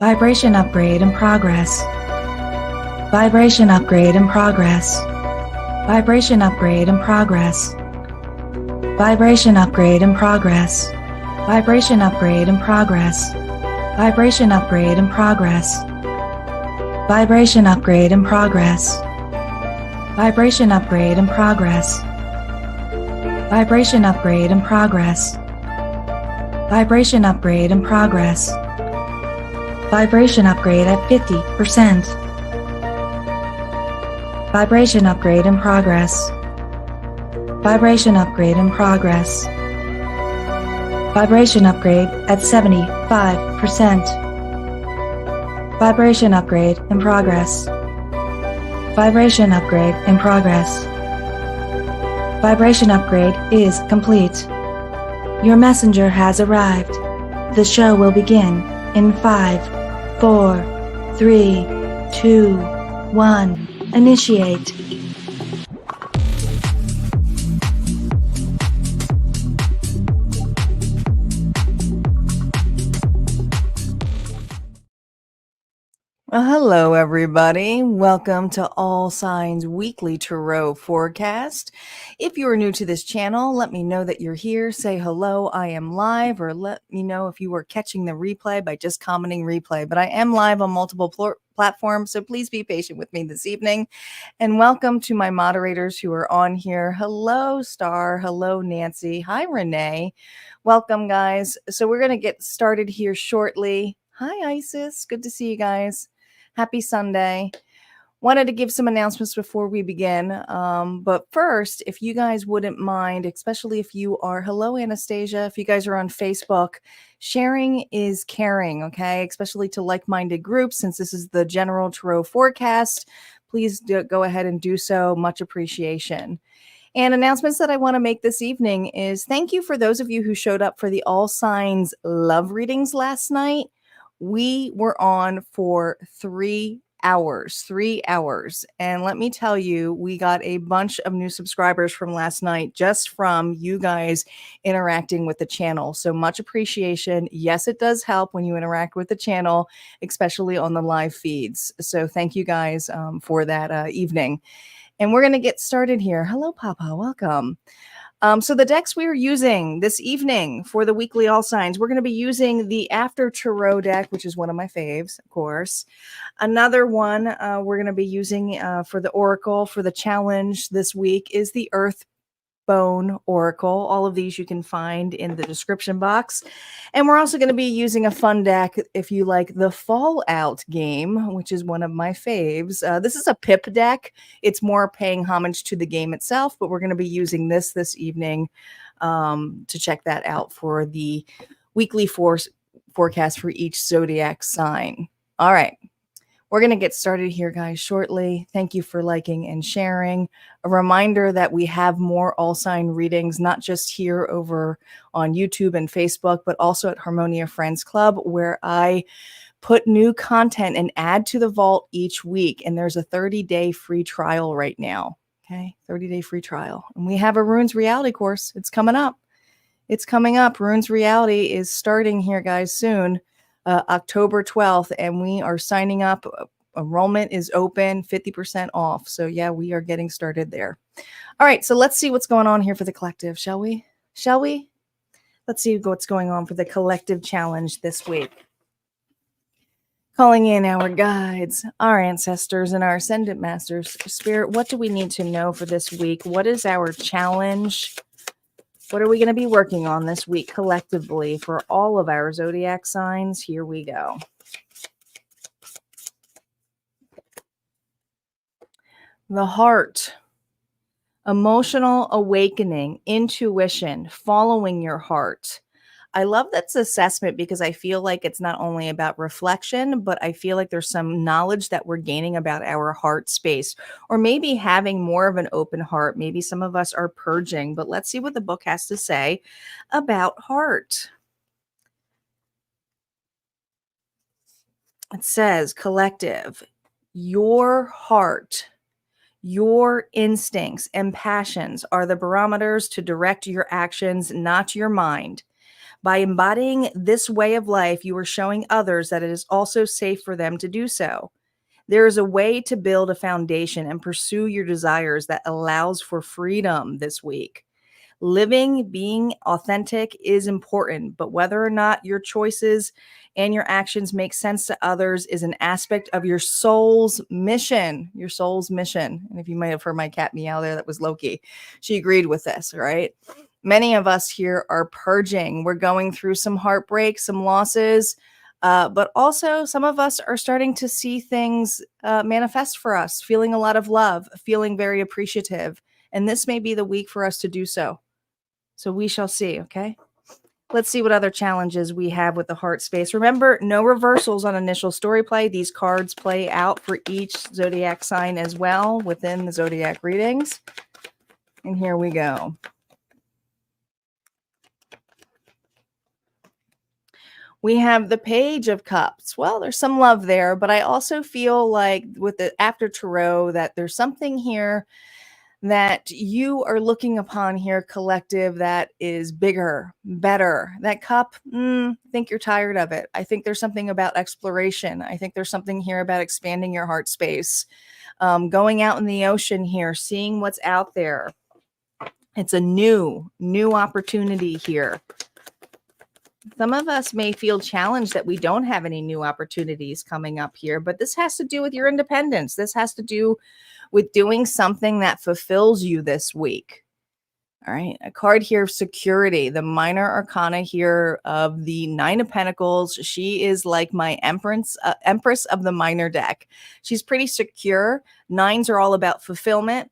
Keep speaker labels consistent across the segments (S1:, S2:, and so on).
S1: Vibration upgrade in progress. Vibration upgrade in progress. Vibration upgrade in progress. Vibration upgrade in progress. Vibration upgrade in progress. Vibration upgrade in progress. Vibration upgrade in progress. Vibration upgrade in progress. Vibration upgrade in progress. Vibration upgrade in progress. Vibration upgrade at 50%. Vibration upgrade in progress. Vibration upgrade in progress. Vibration upgrade at 75%. Vibration upgrade in progress. Vibration upgrade in progress. Vibration upgrade is complete. Your messenger has arrived. The show will begin in 5, 4, 3, 2, 1. Initiate. Well, hello, everybody. Welcome to All Signs Weekly Tarot Forecast. If you are new to this channel, let me know that you're here. Say hello, I am live, or let me know if you are catching the replay by just commenting replay. But I am live on multiple platforms, so please be patient with me this evening. And welcome to my moderators who are on here. Hello, Star. Hello, Nancy. Hi, Renee. Welcome, guys. So we're going to get started here shortly. Hi, Isis. Good to see you guys. Happy Sunday. Wanted to give some announcements before we begin. But first, if you guys wouldn't mind, especially if you are, hello, Anastasia, if you guys are on Facebook, sharing is caring, okay? Especially to like-minded groups, since this is the general tarot forecast. Please go ahead and do so. Much appreciation. And announcements that I want to make this evening is thank you for those of you who showed up for the All Signs love readings last night. We were on for 3 hours. And let me tell you, we got a bunch of new subscribers from last night just from you guys interacting with the channel. So much appreciation. Yes, it does help when you interact with the channel, especially on the live feeds. So thank you guys for that evening. And we're going to get started here. Hello, Papa. Welcome. So the decks we are using this evening for the weekly All Signs, we're going to be using the After Tarot deck, which is one of my faves, of course. Another one we're going to be using for the Oracle for the challenge this week is the Earth Bone Oracle. All of these you can find in the description box. And we're also going to be using a fun deck if you like the Fallout game, which is one of my faves. This is a PIP deck. It's more paying homage to the game itself, but we're going to be using this evening to check that out for the weekly forecast for each zodiac sign. All right. We're going to get started here, guys, shortly. Thank you for liking and sharing. A reminder that we have more all sign readings, not just here over on YouTube and Facebook, but also at Harmonia Friends Club, where I put new content and add to the vault each week. And there's a 30-day free trial right now. Okay, 30-day free trial. And we have a Runes Reality course. It's coming up. It's coming up. Runes Reality is starting here, guys, soon. October 12th, and we are signing up. Enrollment is open, 50% off. So yeah, we are getting started there. All right, so let's see what's going on here for the collective, shall we? Let's see what's going on for the collective challenge this week. Calling in our guides, our ancestors, and our ascendant masters. Spirit, what do we need to know for this week? What is our challenge? What are we going to be working on this week collectively for all of our zodiac signs? Here we go. The heart, emotional awakening, intuition, following your heart. I love this assessment because I feel like it's not only about reflection, but I feel like there's some knowledge that we're gaining about our heart space, or maybe having more of an open heart. Maybe some of us are purging, but let's see what the book has to say about heart. It says, collective, your heart, your instincts and passions are the barometers to direct your actions, not your mind. By embodying this way of life, you are showing others that it is also safe for them to do so. There is a way to build a foundation and pursue your desires that allows for freedom this week. Living, being authentic is important, but whether or not your choices and your actions make sense to others is an aspect of your soul's mission. Your soul's mission. And if you might have heard my cat meow there, that was Loki. She agreed with this, right? Many of us here are purging. We're going through some heartbreak, some losses, but also some of us are starting to see things manifest for us, feeling a lot of love, feeling very appreciative. And this may be the week for us to do so. So we shall see, okay? Let's see what other challenges we have with the heart space. Remember, no reversals on initial story play. These cards play out for each zodiac sign as well within the zodiac readings. And here we go. We have the Page of Cups. Well, there's some love there, but I also feel like with the after Tarot that there's something here that you are looking upon here, collective, that is bigger, better. That cup, I think you're tired of it. I think there's something about exploration. I think there's something here about expanding your heart space, going out in the ocean here, seeing what's out there. It's a new opportunity here. Some of us may feel challenged that we don't have any new opportunities coming up here, but this has to do with your independence. This has to do with doing something that fulfills you this week. All right, a card here of security, the minor arcana here of the Nine of Pentacles. She is like my empress of the minor deck. She's pretty secure. Nines are all about fulfillment,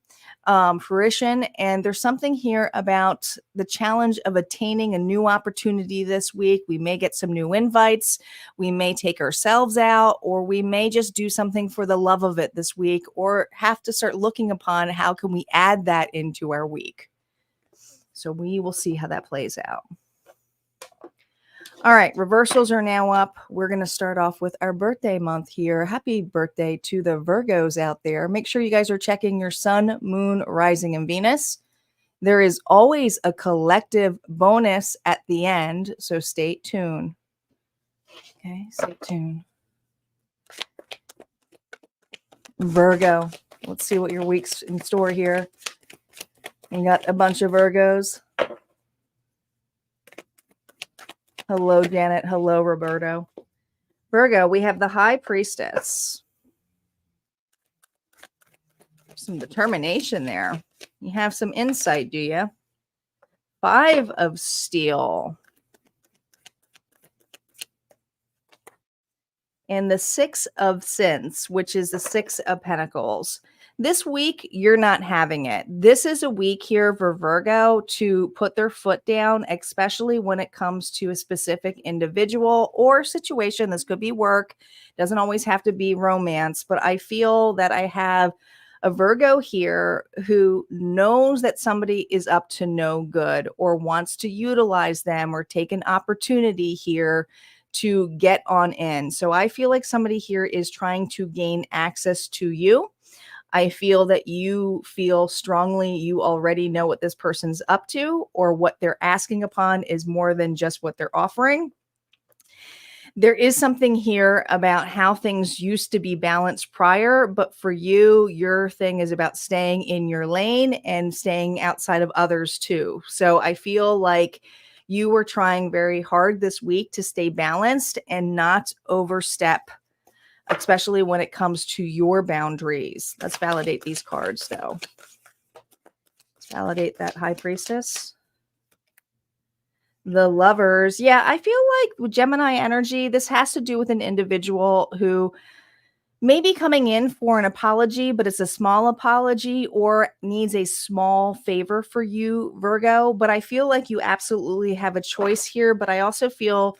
S1: fruition, and there's something here about the challenge of attaining a new opportunity this week. We may get some new invites, we may take ourselves out, or we may just do something for the love of it this week, or have to start looking upon how can we add that into our week. So we will see how that plays out. All right, reversals are now up. We're going to start off with our birthday month here. Happy birthday to the Virgos out there. Make sure you guys are checking your sun, moon, rising, and Venus. There is always a collective bonus at the end, so stay tuned. Okay, stay tuned. Virgo, let's see what your week's in store here. You got a bunch of Virgos. Hello, Janet. Hello, Roberto. Virgo, we have the High Priestess. Some determination there. You have some insight, do you? Five of Steel. And the Six of Sins, which is the Six of Pentacles. This week, you're not having it. This is a week here for Virgo to put their foot down, especially when it comes to a specific individual or situation. This could be work. Doesn't always have to be romance, but I feel that I have a Virgo here who knows that somebody is up to no good or wants to utilize them or take an opportunity here to get on in. So I feel like somebody here is trying to gain access to you. I feel that you feel strongly you already know what this person's up to, or what they're asking upon is more than just what they're offering. There is something here about how things used to be balanced prior, but for you, your thing is about staying in your lane and staying outside of others too. So I feel like you were trying very hard this week to stay balanced and not overstep, especially when it comes to your boundaries. Let's validate these cards, though. Let's validate that High Priestess. The Lovers. Yeah, I feel like with Gemini energy, this has to do with an individual who may be coming in for an apology, but it's a small apology or needs a small favor for you, Virgo. But I feel like you absolutely have a choice here. But I also feel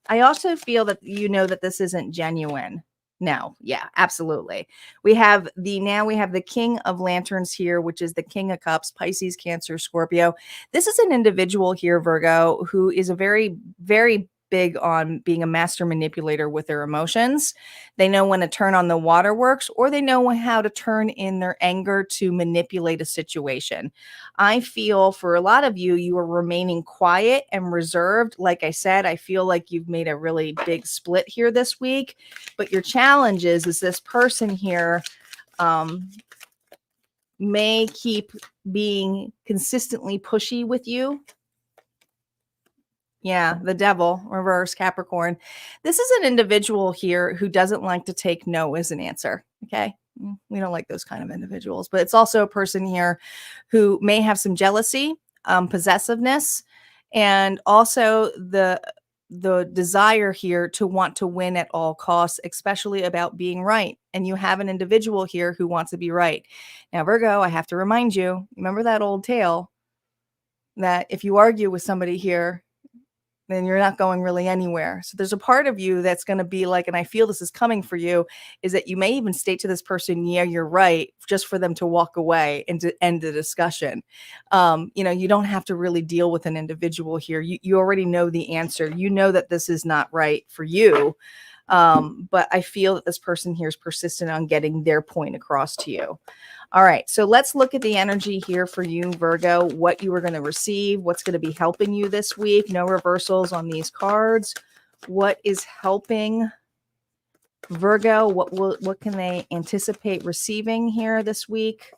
S1: that you know that this isn't genuine. No, yeah, absolutely. We have the King of Lanterns here, which is the King of Cups, Pisces, Cancer, Scorpio. This is an individual here, Virgo, who is a very, very big on being a master manipulator with their emotions. They know when to turn on the waterworks, or they know how to turn in their anger to manipulate a situation. I feel for a lot of you, you are remaining quiet and reserved. Like I said, I feel like you've made a really big split here this week, but your challenge is this person here may keep being consistently pushy with you. Yeah, the devil, reverse Capricorn. This is an individual here who doesn't like to take no as an answer. Okay. We don't like those kind of individuals, but it's also a person here who may have some jealousy, possessiveness, and also the desire here to want to win at all costs, especially about being right. And you have an individual here who wants to be right. Now, Virgo, I have to remind you, remember that old tale that if you argue with somebody here, then you're not going really anywhere. So there's a part of you that's going to be like, and I feel this is coming for you, is that you may even state to this person, yeah, you're right, just for them to walk away and to end the discussion. You don't have to really deal with an individual here. You already know the answer. You know that this is not right for you. But I feel that this person here is persistent on getting their point across to you. All right, so let's look at the energy here for you, Virgo, what you are going to receive, what's going to be helping you this week. No reversals on these cards. What is helping Virgo? What can they anticipate receiving here this week?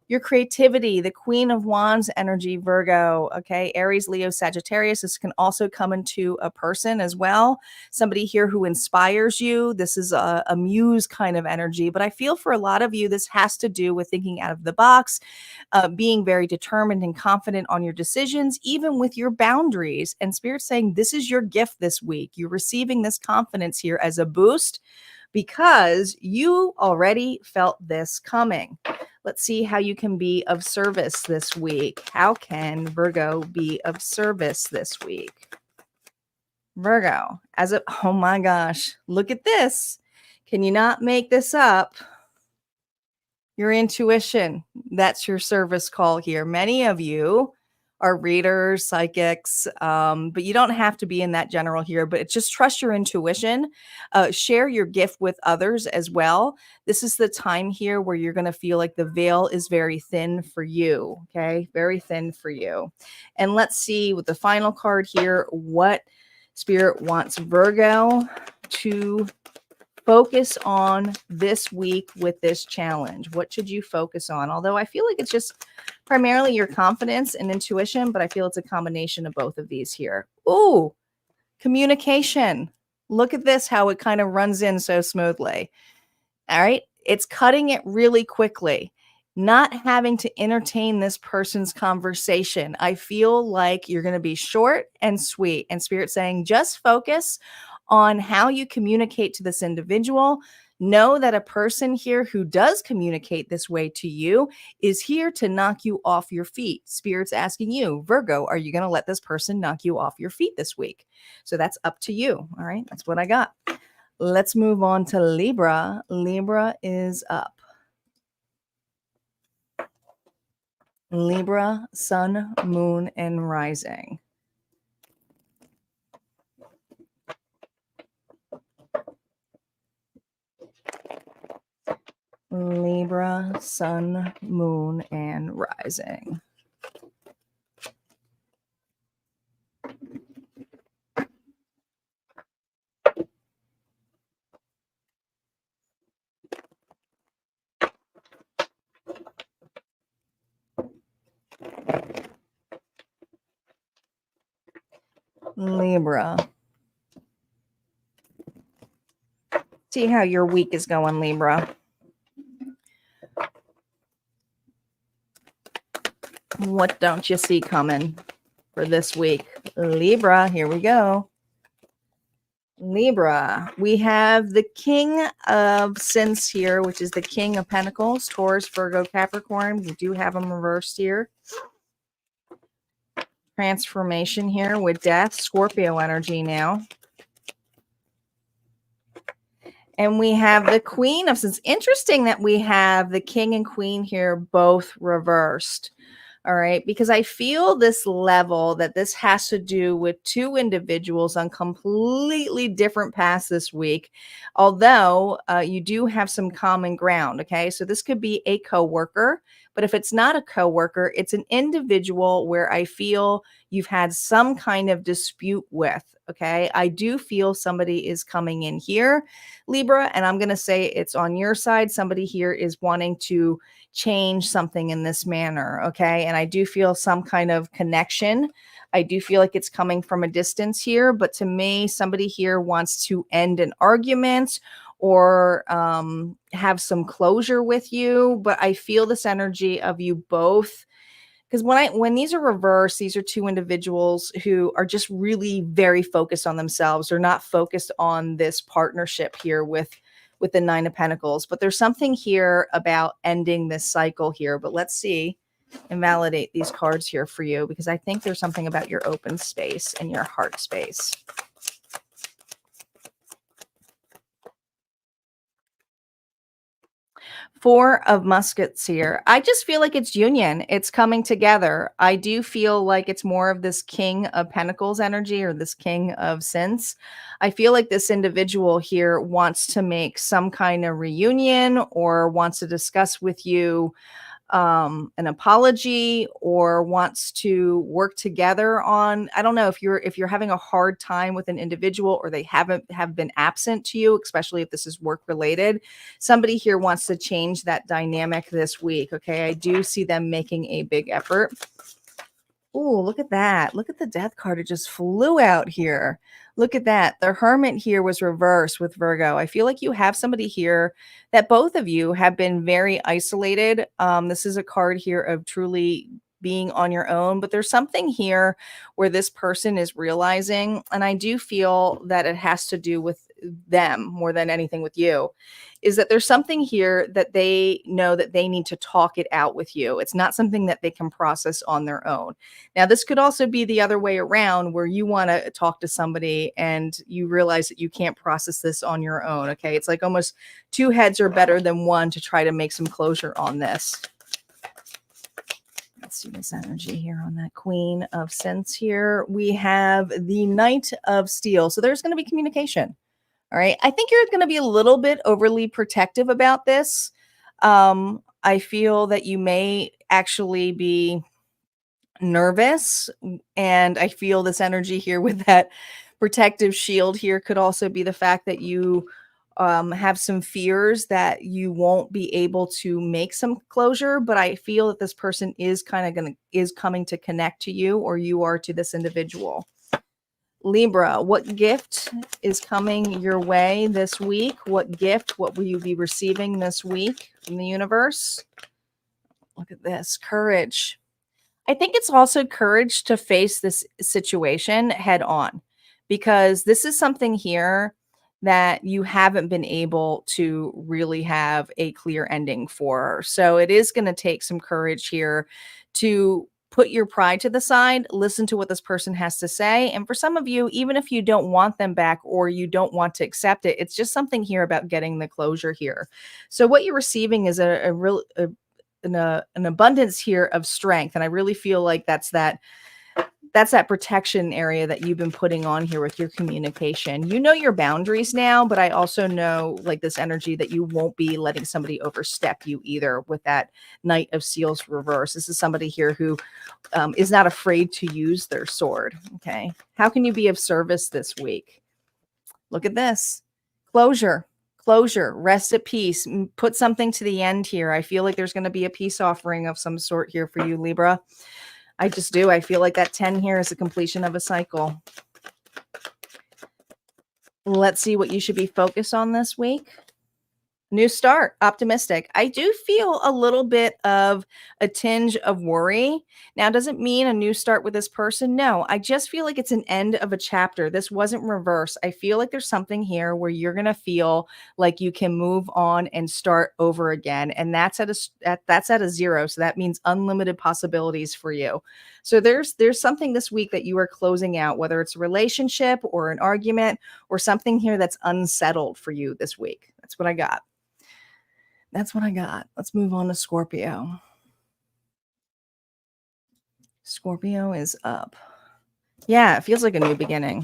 S1: Your creativity, the Queen of Wands energy, Virgo, okay? Aries, Leo, Sagittarius. This can also come into a person as well. Somebody here who inspires you. This is a muse kind of energy, but I feel for a lot of you, this has to do with thinking out of the box, being very determined and confident on your decisions, even with your boundaries. And Spirit's saying this is your gift this week. You're receiving this confidence here as a boost because you already felt this coming. Let's see how you can be of service this week. How can Virgo be of service this week? Virgo, oh my gosh, look at this. Can you not make this up? Your intuition, that's your service call here. Many of you are readers, psychics, but you don't have to be in that general here, but just trust your intuition. Share your gift with others as well. This is the time here where you're going to feel like the veil is very thin for you, okay? Very thin for you. And let's see with the final card here, what Spirit wants Virgo to focus on this week with this challenge. What should you focus on? Although I feel like it's just primarily your confidence and intuition, but I feel it's a combination of both of these here. Ooh, communication. Look at this, how it kind of runs in so smoothly. All right. It's cutting it really quickly. Not having to entertain this person's conversation. I feel like you're going to be short and sweet. And Spirit saying, just focus on how you communicate to this individual. Know that a person here who does communicate this way to you is here to knock you off your feet. Spirit's asking you, Virgo, are you going to let this person knock you off your feet this week? So that's up to you. All right. That's what I got. Let's move on to Libra. Libra is up. Libra, sun, moon, and rising. Libra, sun, moon, and rising. Libra. See how your week is going, Libra. What don't you see coming for this week? Libra, here we go. Libra, we have the King of Sense here, which is the King of Pentacles, Taurus, Virgo, Capricorn. We do have them reversed here. Transformation here with Death, Scorpio energy now. And we have the Queen of Sense. Interesting that we have the King and Queen here both reversed. All right, because I feel this level that this has to do with two individuals on completely different paths this week. Although you do have some common ground. Okay, so this could be a coworker, but if it's not a coworker, it's an individual where I feel you've had some kind of dispute with. Okay, I do feel somebody is coming in here, Libra, and I'm going to say it's on your side. Somebody here is wanting to change something in this manner. Okay. And I do feel some kind of connection. I do feel like it's coming from a distance here, but to me, somebody here wants to end an argument or have some closure with you. But I feel this energy of you both because when these are reversed, these are two individuals who are just really very focused on themselves. They're not focused on this partnership here with the Nine of Pentacles. But there's something here about ending this cycle here. But let's see and validate these cards here for you, because I think there's something about your open space and your heart space. Four of muskets here. I just feel like it's union. It's coming together. I do feel like it's more of this king of pentacles energy or this king of sense. I feel like this individual here wants to make some kind of reunion or wants to discuss with you an apology or wants to work together on, I don't know, if you're having a hard time with an individual or they have been absent to you, especially if this is work related, somebody here wants to change that dynamic this week. Okay, I do see them making a big effort. Oh, look at that. Look at the death card. It just flew out here. Look at that. The hermit here was reversed with Virgo. I feel like you have somebody here that both of you have been very isolated. This is a card here of truly being on your own, but there's something here where this person is realizing, and I do feel that it has to do with them more than anything with you, is that there's something here that they know that they need to talk it out with you. It's not something that they can process on their own. Now, this could also be the other way around where you want to talk to somebody and you realize that you can't process this on your own. Okay. It's like almost two heads are better than one to try to make some closure on this. Let's see this energy here on that Queen of Sense here. We have the Knight of Steel. So there's going to be communication. All right. I think you're going to be a little bit overly protective about this. I feel that you may actually be nervous, and I feel this energy here with that protective shield here could also be the fact that you have some fears that you won't be able to make some closure, but I feel that this person is coming to connect to you, or you are to this individual. Libra, what gift is coming your way this week? What will you be receiving this week from the universe? Look at this, courage. I think it's also courage to face this situation head on, because this is something here that you haven't been able to really have a clear ending for. So it is going to take some courage here to put your pride to the side, listen to what this person has to say. And for some of you, even if you don't want them back or you don't want to accept it, it's just something here about getting the closure here. So what you're receiving is an abundance here of strength, and I really feel like that's that protection area that you've been putting on here with your communication. You know your boundaries now, but I also know like this energy that you won't be letting somebody overstep you either with that Knight of Seals reverse. This is somebody here who is not afraid to use their sword. Okay, how can you be of service this week? Look at this. Closure, rest at peace, put something to the end here. I feel like there's going to be a peace offering of some sort here for you, Libra. I just do. I feel like that 10 here is a completion of a cycle. Let's see what you should be focused on this week. New start, optimistic. I do feel a little bit of a tinge of worry. Now, does it mean a new start with this person? No, I just feel like it's an end of a chapter. This wasn't reverse. I feel like there's something here where you're going to feel like you can move on and start over again. And that's at a zero. So that means unlimited possibilities for you. So there's something this week that you are closing out, whether it's a relationship or an argument or something here that's unsettled for you this week. That's what I got. That's what I got. Let's move on to Scorpio. Scorpio is up. Yeah, it feels like a new beginning.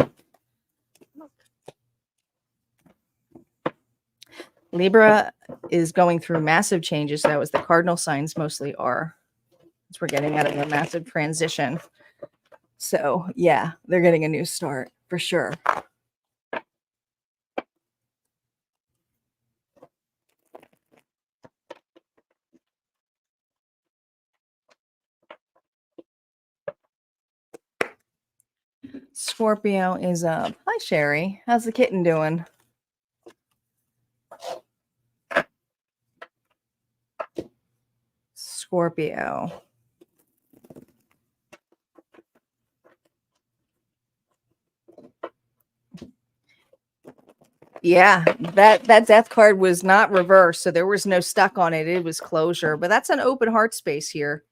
S1: Libra is going through massive changes, though, as the cardinal signs mostly are. As we're getting out of a massive transition. So, yeah, they're getting a new start for sure. Scorpio is up. Hi, Sherry. How's the kitten doing? Scorpio. Yeah, that death card was not reversed, so there was no stuck on it. It was closure, but that's an open heart space here.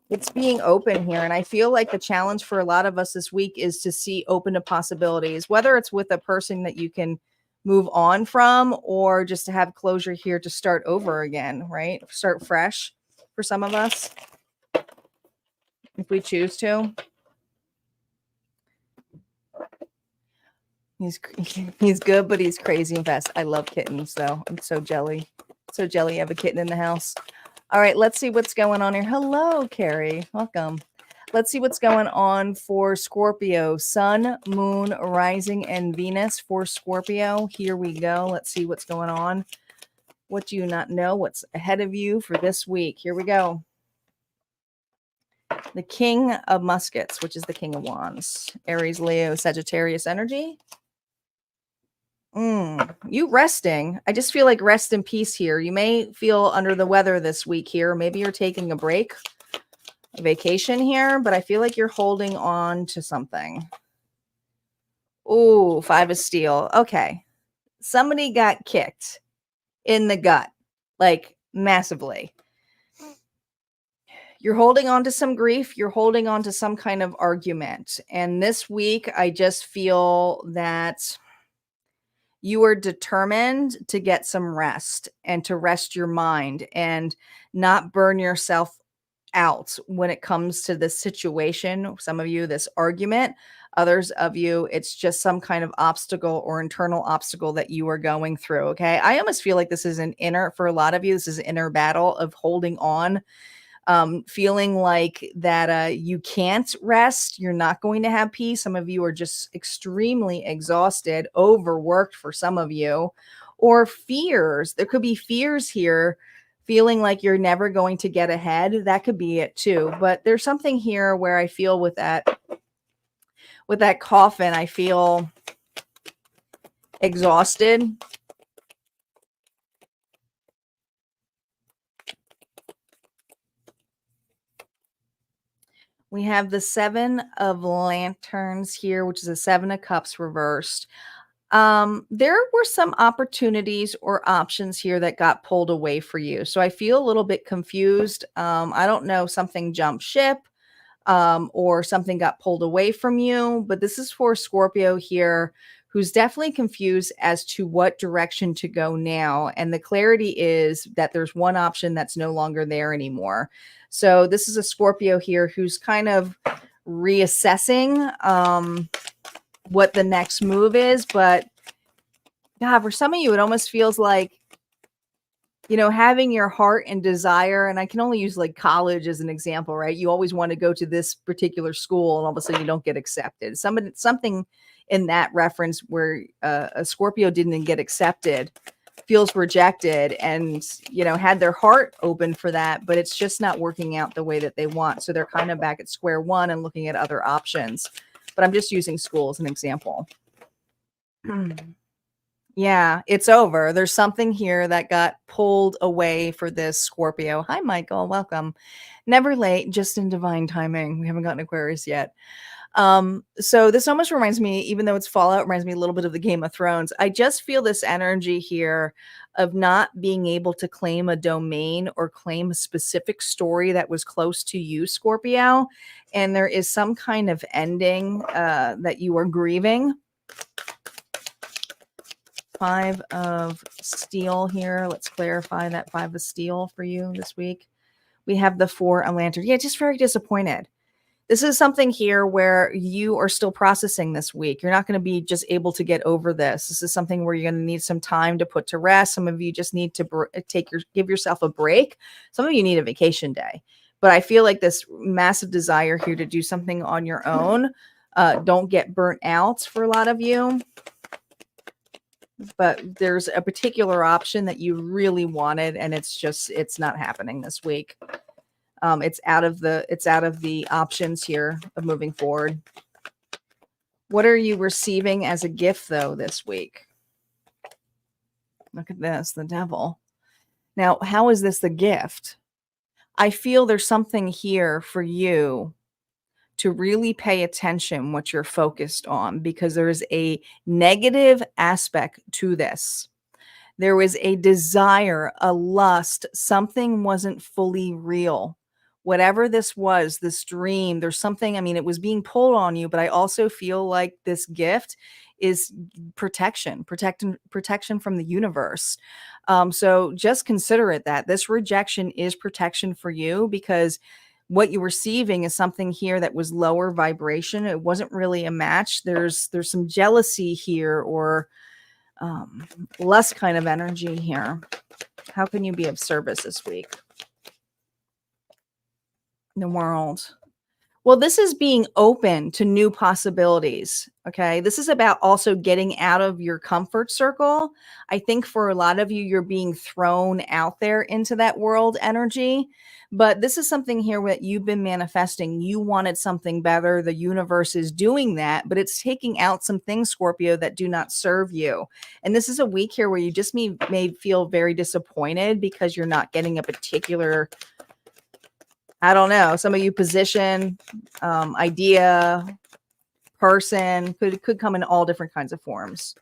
S1: It's being open here, and I feel like the challenge for a lot of us this week is to see open to possibilities, whether it's with a person that you can move on from or just to have closure here to start over again, right? Start fresh for some of us if we choose to. He's good, but he's crazy and fast. I love kittens, though. I'm so jelly. So jelly you have a kitten in the house. All right, let's see what's going on here. Hello, Carrie. Welcome. Let's see what's going on for Scorpio. Sun, Moon, Rising, and Venus for Scorpio. Here we go. Let's see what's going on. What do you not know? What's ahead of you for this week? Here we go. The King of Muskets, which is the King of Wands. Aries, Leo, Sagittarius energy. You resting. I just feel like rest and peace here. You may feel under the weather this week here. Maybe you're taking a break, a vacation here, but I feel like you're holding on to something. Ooh, 5 of Steel. Okay. Somebody got kicked in the gut, like massively. You're holding on to some grief. You're holding on to some kind of argument. And this week, I just feel that you are determined to get some rest and to rest your mind and not burn yourself out when it comes to this situation. Some of you, this argument. Others of you, it's just some kind of obstacle or internal obstacle that you are going through. Okay. I almost feel like this is for a lot of you, this is an inner battle of holding on. Feeling like that you can't rest, you're not going to have peace. Some of you are just extremely exhausted, overworked for some of you, or fears. There could be fears here, feeling like you're never going to get ahead. That could be it too. But there's something here where I feel with that coffin, I feel exhausted. We have the 7 of Lanterns here, which is a 7 of Cups reversed. There were some opportunities or options here that got pulled away for you. So I feel a little bit confused. I don't know, something jumped ship or something got pulled away from you, but this is for Scorpio here, who's definitely confused as to what direction to go now. And the clarity is that there's one option that's no longer there anymore. So this is a Scorpio here who's kind of reassessing what the next move is. But God, for some of you, it almost feels like, having your heart and desire, and I can only use like college as an example, right? You always want to go to this particular school and all of a sudden you don't get accepted. Something in that reference where a Scorpio didn't get accepted, feels rejected, and, had their heart open for that, but it's just not working out the way that they want. So they're kind of back at square one and looking at other options. But I'm just using school as an example. Yeah, it's over. There's something here that got pulled away for this Scorpio. Hi, Michael. Welcome. Never late, just in divine timing. We haven't gotten Aquarius yet. So this almost reminds me, even though it's Fallout, reminds me a little bit of the Game of Thrones. I just feel this energy here of not being able to claim a domain or claim a specific story that was close to you, Scorpio. And there is some kind of ending that you are grieving. 5 of Steel here. Let's clarify that 5 of Steel for you this week. We have the 4 of Lantern. Yeah, just very disappointed. This is something here where you are still processing this week. You're not going to be just able to get over this. This is something where you're going to need some time to put to rest. Some of you just need to give yourself a break. Some of you need a vacation day. But I feel like this massive desire here to do something on your own. Don't get burnt out for a lot of you. But there's a particular option that you really wanted, and it's not happening this week. It's out of the options here of moving forward. What are you receiving as a gift though this week? Look at this, the devil. Now, how is this the gift? I feel there's something here for you to really pay attention what you're focused on, because there is a negative aspect to this. There was a desire, a lust, something wasn't fully real. Whatever this was, this dream, there's something, I mean, it was being pulled on you, but I also feel like this gift is protection from the universe. So just consider it that this rejection is protection for you, because what you're receiving is something here that was lower vibration. It wasn't really a match. There's some jealousy here, or less kind of energy here. How can you be of service this week? The World. Well, this is being open to new possibilities. Okay. This is about also getting out of your comfort circle. I think for a lot of you, you're being thrown out there into that world energy. But this is something here that you've been manifesting. You wanted something better. The universe is doing that, but it's taking out some things, Scorpio, that do not serve you. And this is a week here where you just may feel very disappointed because you're not getting a particular, I don't know, some of you position, idea, person, could come in all different kinds of forms.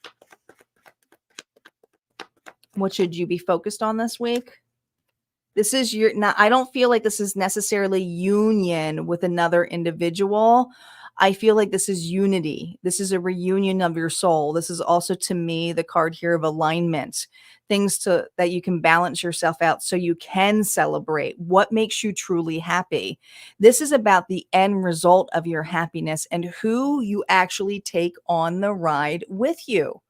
S1: What should you be focused on this week? This is I don't feel like this is necessarily union with another individual. I feel like this is unity. This is a reunion of your soul. This is also, to me, the card here of alignment. Things that you can balance yourself out so you can celebrate what makes you truly happy. This is about the end result of your happiness and who you actually take on the ride with you.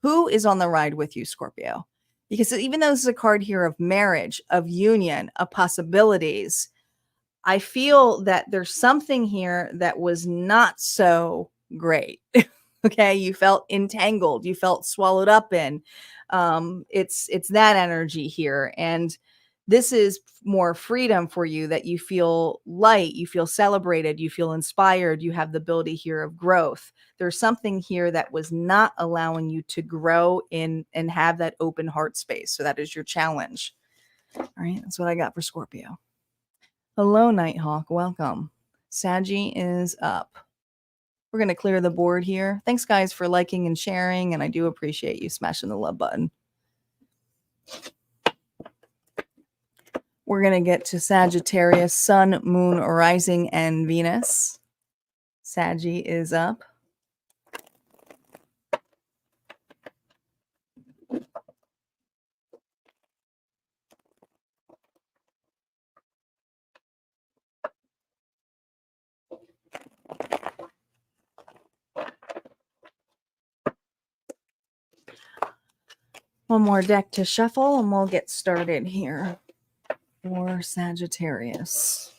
S1: Who is on the ride with you, Scorpio? Because even though this is a card here of marriage, of union, of possibilities, I feel that there's something here that was not so great. Okay, you felt entangled, you felt swallowed up in. It's that energy here, and this is more freedom for you, that you feel light, you feel celebrated, you feel inspired, you have the ability here of growth. There's something here that was not allowing you to grow in and have that open heart space. So that is your challenge. All right, that's what I got for Scorpio. Hello, Nighthawk. Welcome. Saggy is up. We're going to clear the board here. Thanks, guys, for liking and sharing, and I do appreciate you smashing the love button. We're going to get to Sagittarius, Sun, Moon, Rising, and Venus. Saggy is up. One more deck to shuffle, and we'll get started here for Sagittarius.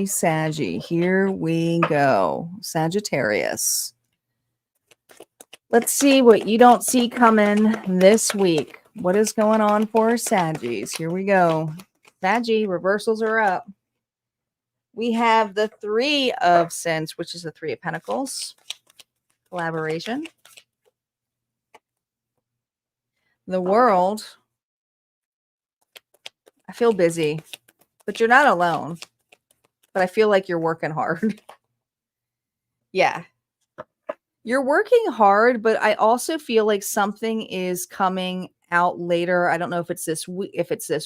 S1: Saggy. Here we go. Sagittarius. Let's see what you don't see coming this week. What is going on for Saggies? Here we go. Saggy, reversals are up. We have the Three of Sense, which is the Three of Pentacles. Collaboration. The World. I feel busy, but you're not alone. But I feel like you're working hard. Yeah. You're working hard, but I also feel like something is coming out later. I don't know if it's this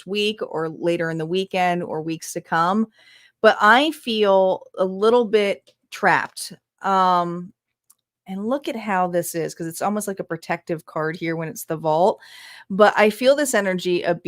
S1: week or later in the weekend or weeks to come, but I feel a little bit trapped. And look at how this is, because it's almost like a protective card here when it's the vault. But I feel this energy of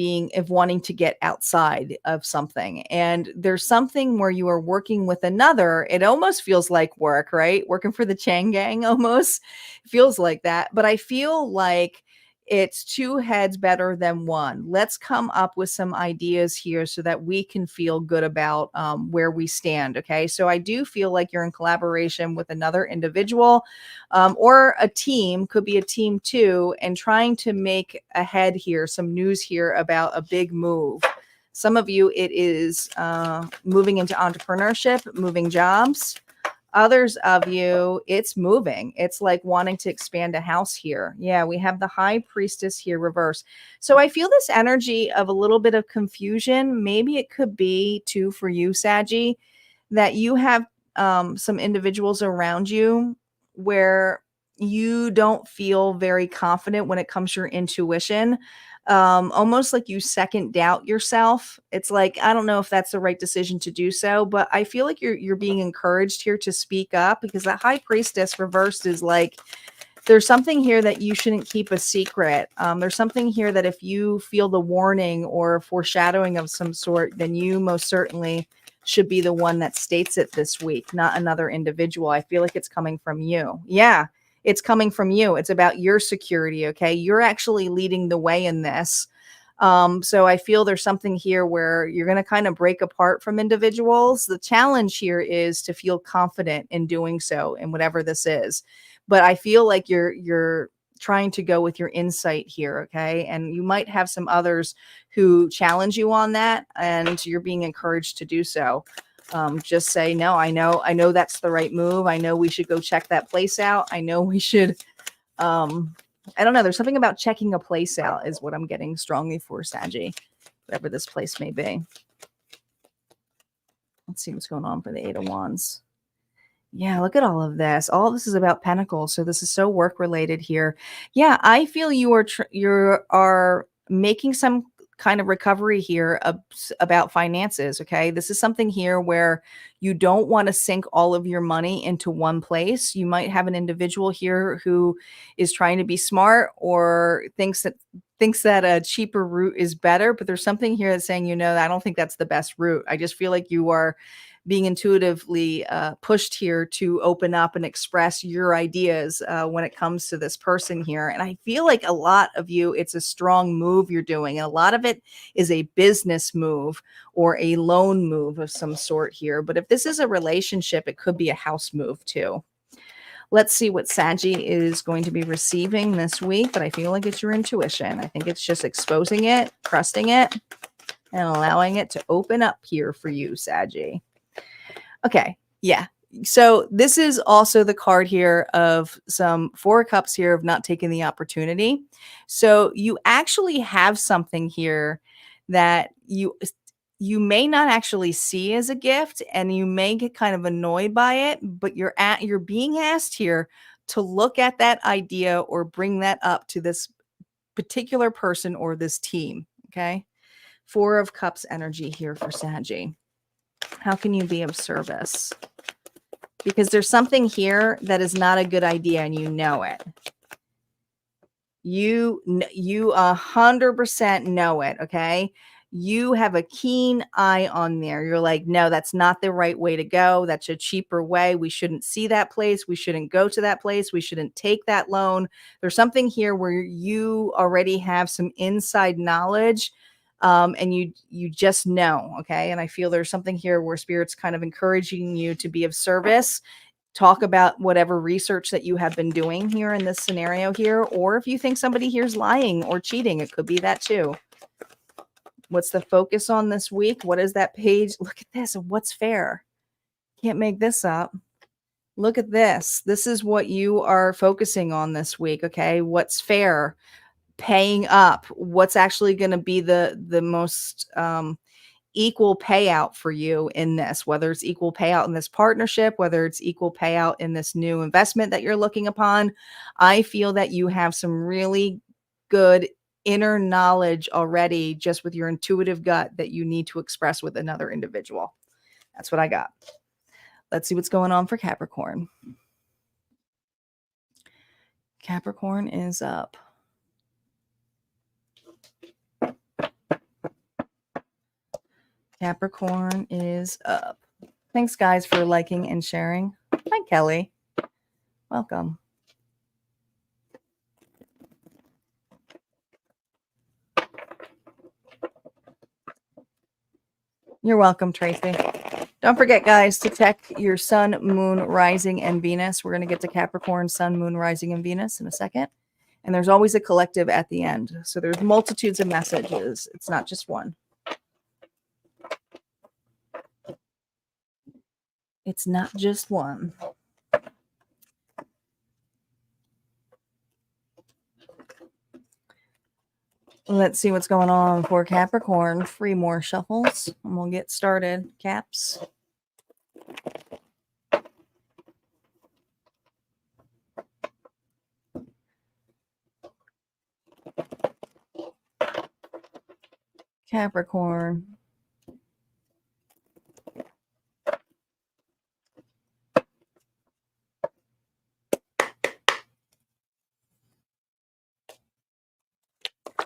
S1: wanting to get outside of something. And there's something where you are working with another. It almost feels like work, right? Working for the Chang gang almost feels like that. But I feel like it's two heads better than one. Let's come up with some ideas here so that we can feel good about where we stand. Okay. So I do feel like you're in collaboration with another individual or a team, could be a team too, and trying to make ahead here, some news here about a big move. Some of you, it is moving into entrepreneurship, moving jobs. Others of you, it's moving. It's like wanting to expand a house here. Yeah, we have the High Priestess here reverse. So I feel this energy of a little bit of confusion. Maybe it could be too for you, Saggy, that you have some individuals around you where you don't feel very confident when it comes to your intuition. Almost like you second doubt yourself. It's like, I don't know if that's the right decision to do so, but I feel like you're being encouraged here to speak up, because that High Priestess reversed is like, there's something here that you shouldn't keep a secret. There's something here that if you feel the warning or foreshadowing of some sort, then you most certainly should be the one that states it this week, not another individual. I feel like it's coming from you. Yeah, it's coming from you. It's about your security. Okay. You're actually leading the way in this. So I feel there's something here where you're going to kind of break apart from individuals. The challenge here is to feel confident in doing so in whatever this is. But I feel like you're trying to go with your insight here. Okay. And you might have some others who challenge you on that, and you're being encouraged to do so. Just say, no, I know that's the right move. I know we should go check that place out. I know we should, I don't know. There's something about checking a place out is what I'm getting strongly for, Saggy, whatever this place may be. Let's see what's going on for the Eight of Wands. Yeah, look at all of this. All of this is about Pentacles, so this is so work related here. Yeah, I feel you are making some kind of recovery here about finances. Okay, this is something here where you don't want to sink all of your money into one place. You might have an individual here who is trying to be smart or thinks that a cheaper route is better, but there's something here that's saying, I don't think that's the best route. I just feel like you are being intuitively pushed here to open up and express your ideas when it comes to this person here. And I feel like a lot of you, it's a strong move you're doing. And a lot of it is a business move or a loan move of some sort here. But if this is a relationship, it could be a house move too. Let's see what Saggy is going to be receiving this week. But I feel like it's your intuition. I think it's just exposing it, trusting it, and allowing it to open up here for you, Saggy. Okay. Yeah. So this is also the card here of some Four of Cups here of not taking the opportunity. So you actually have something here that you may not actually see as a gift, and you may get kind of annoyed by it, but you're being asked here to look at that idea or bring that up to this particular person or this team. Okay. Four of Cups energy here for Saggy. How can you be of service? Because there's something here that is not a good idea, and you know it. You 100% know it, okay? You have a keen eye on there. You're like, no, that's not the right way to go. That's a cheaper way. We shouldn't see that place. We shouldn't go to that place. We shouldn't take that loan. There's something here where you already have some inside knowledge. And you just know, okay? And I feel there's something here where Spirit's kind of encouraging you to be of service. Talk about whatever research that you have been doing here in this scenario here. Or if you think somebody here's lying or cheating, it could be that too. What's the focus on this week? What is that page? Look at this. What's fair? Can't make this up. Look at this. This is what you are focusing on this week, okay? What's fair? Paying up. What's actually going to be the most equal payout for you in this, whether it's equal payout in this partnership, whether it's equal payout in this new investment that you're looking upon. I feel that you have some really good inner knowledge already just with your intuitive gut that you need to express with another individual. That's what I got. Let's see what's going on for Capricorn. Capricorn is up. Capricorn is up. Thanks, guys, for liking and sharing. Hi, Kelly. Welcome. You're welcome, Tracy. Don't forget, guys, to check your sun, moon, rising, and Venus. We're going to get to Capricorn, sun, moon, rising, and Venus in a second. And there's always a collective at the end. So there's multitudes of messages. It's not just one. It's not just one. Let's see what's going on for Capricorn. 3 more shuffles and we'll get started. Caps. Capricorn.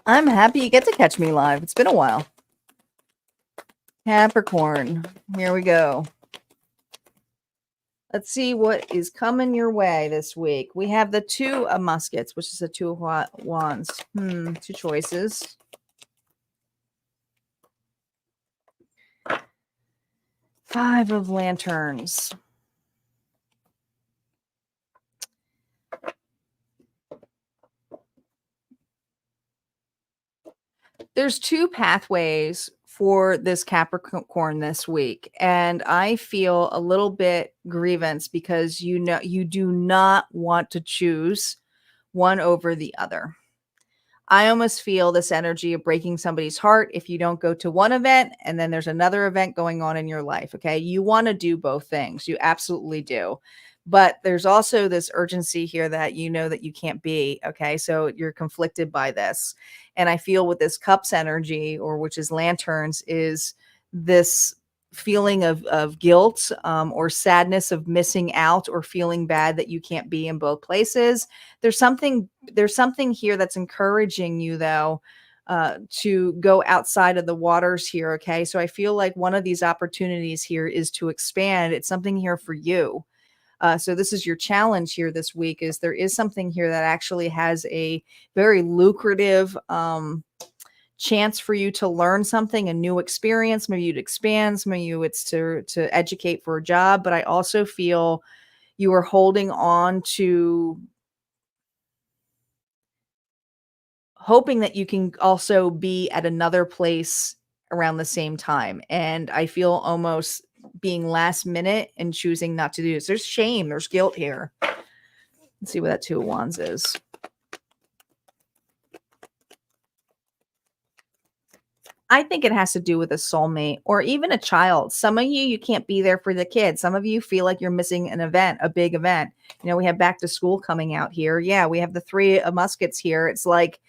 S1: I'm happy you get to catch me live. It's been a while. Capricorn. Here we go. Let's see what is coming your way this week. We have the 2 of muskets, which is the 2 of wands. 2 choices. Five of lanterns. There's 2 pathways for this Capricorn this week, and I feel a little bit grievance because you know you do not want to choose one over the other. I almost feel this energy of breaking somebody's heart if you don't go to one event and then there's another event going on in your life. Okay. You want to do both things. You absolutely do. But there's also this urgency here that you know that you can't be. Okay. So you're conflicted by this. And I feel with this cups energy, or which is lanterns, is this feeling of guilt or sadness of missing out or feeling bad that you can't be in both places. There's something here that's encouraging you though to go outside of the waters here. Okay. So I feel like one of these opportunities here is to expand. It's something here for you. So this is your challenge here this week, is there is something here that actually has a very lucrative chance for you to learn something, a new experience. Maybe you'd expand, maybe it's to educate for a job. But I also feel you are holding on to hoping that you can also be at another place around the same time. And I feel almost being last minute and choosing not to do this. There's shame, there's guilt here. Let's see what that 2 of wands is. I think it has to do with a soulmate or even a child. Some of you can't be there for the kids. Some of you feel like you're missing an event, a big event. You know, we have back to school coming out here. Yeah, we have the 3 of muskets here. It's like,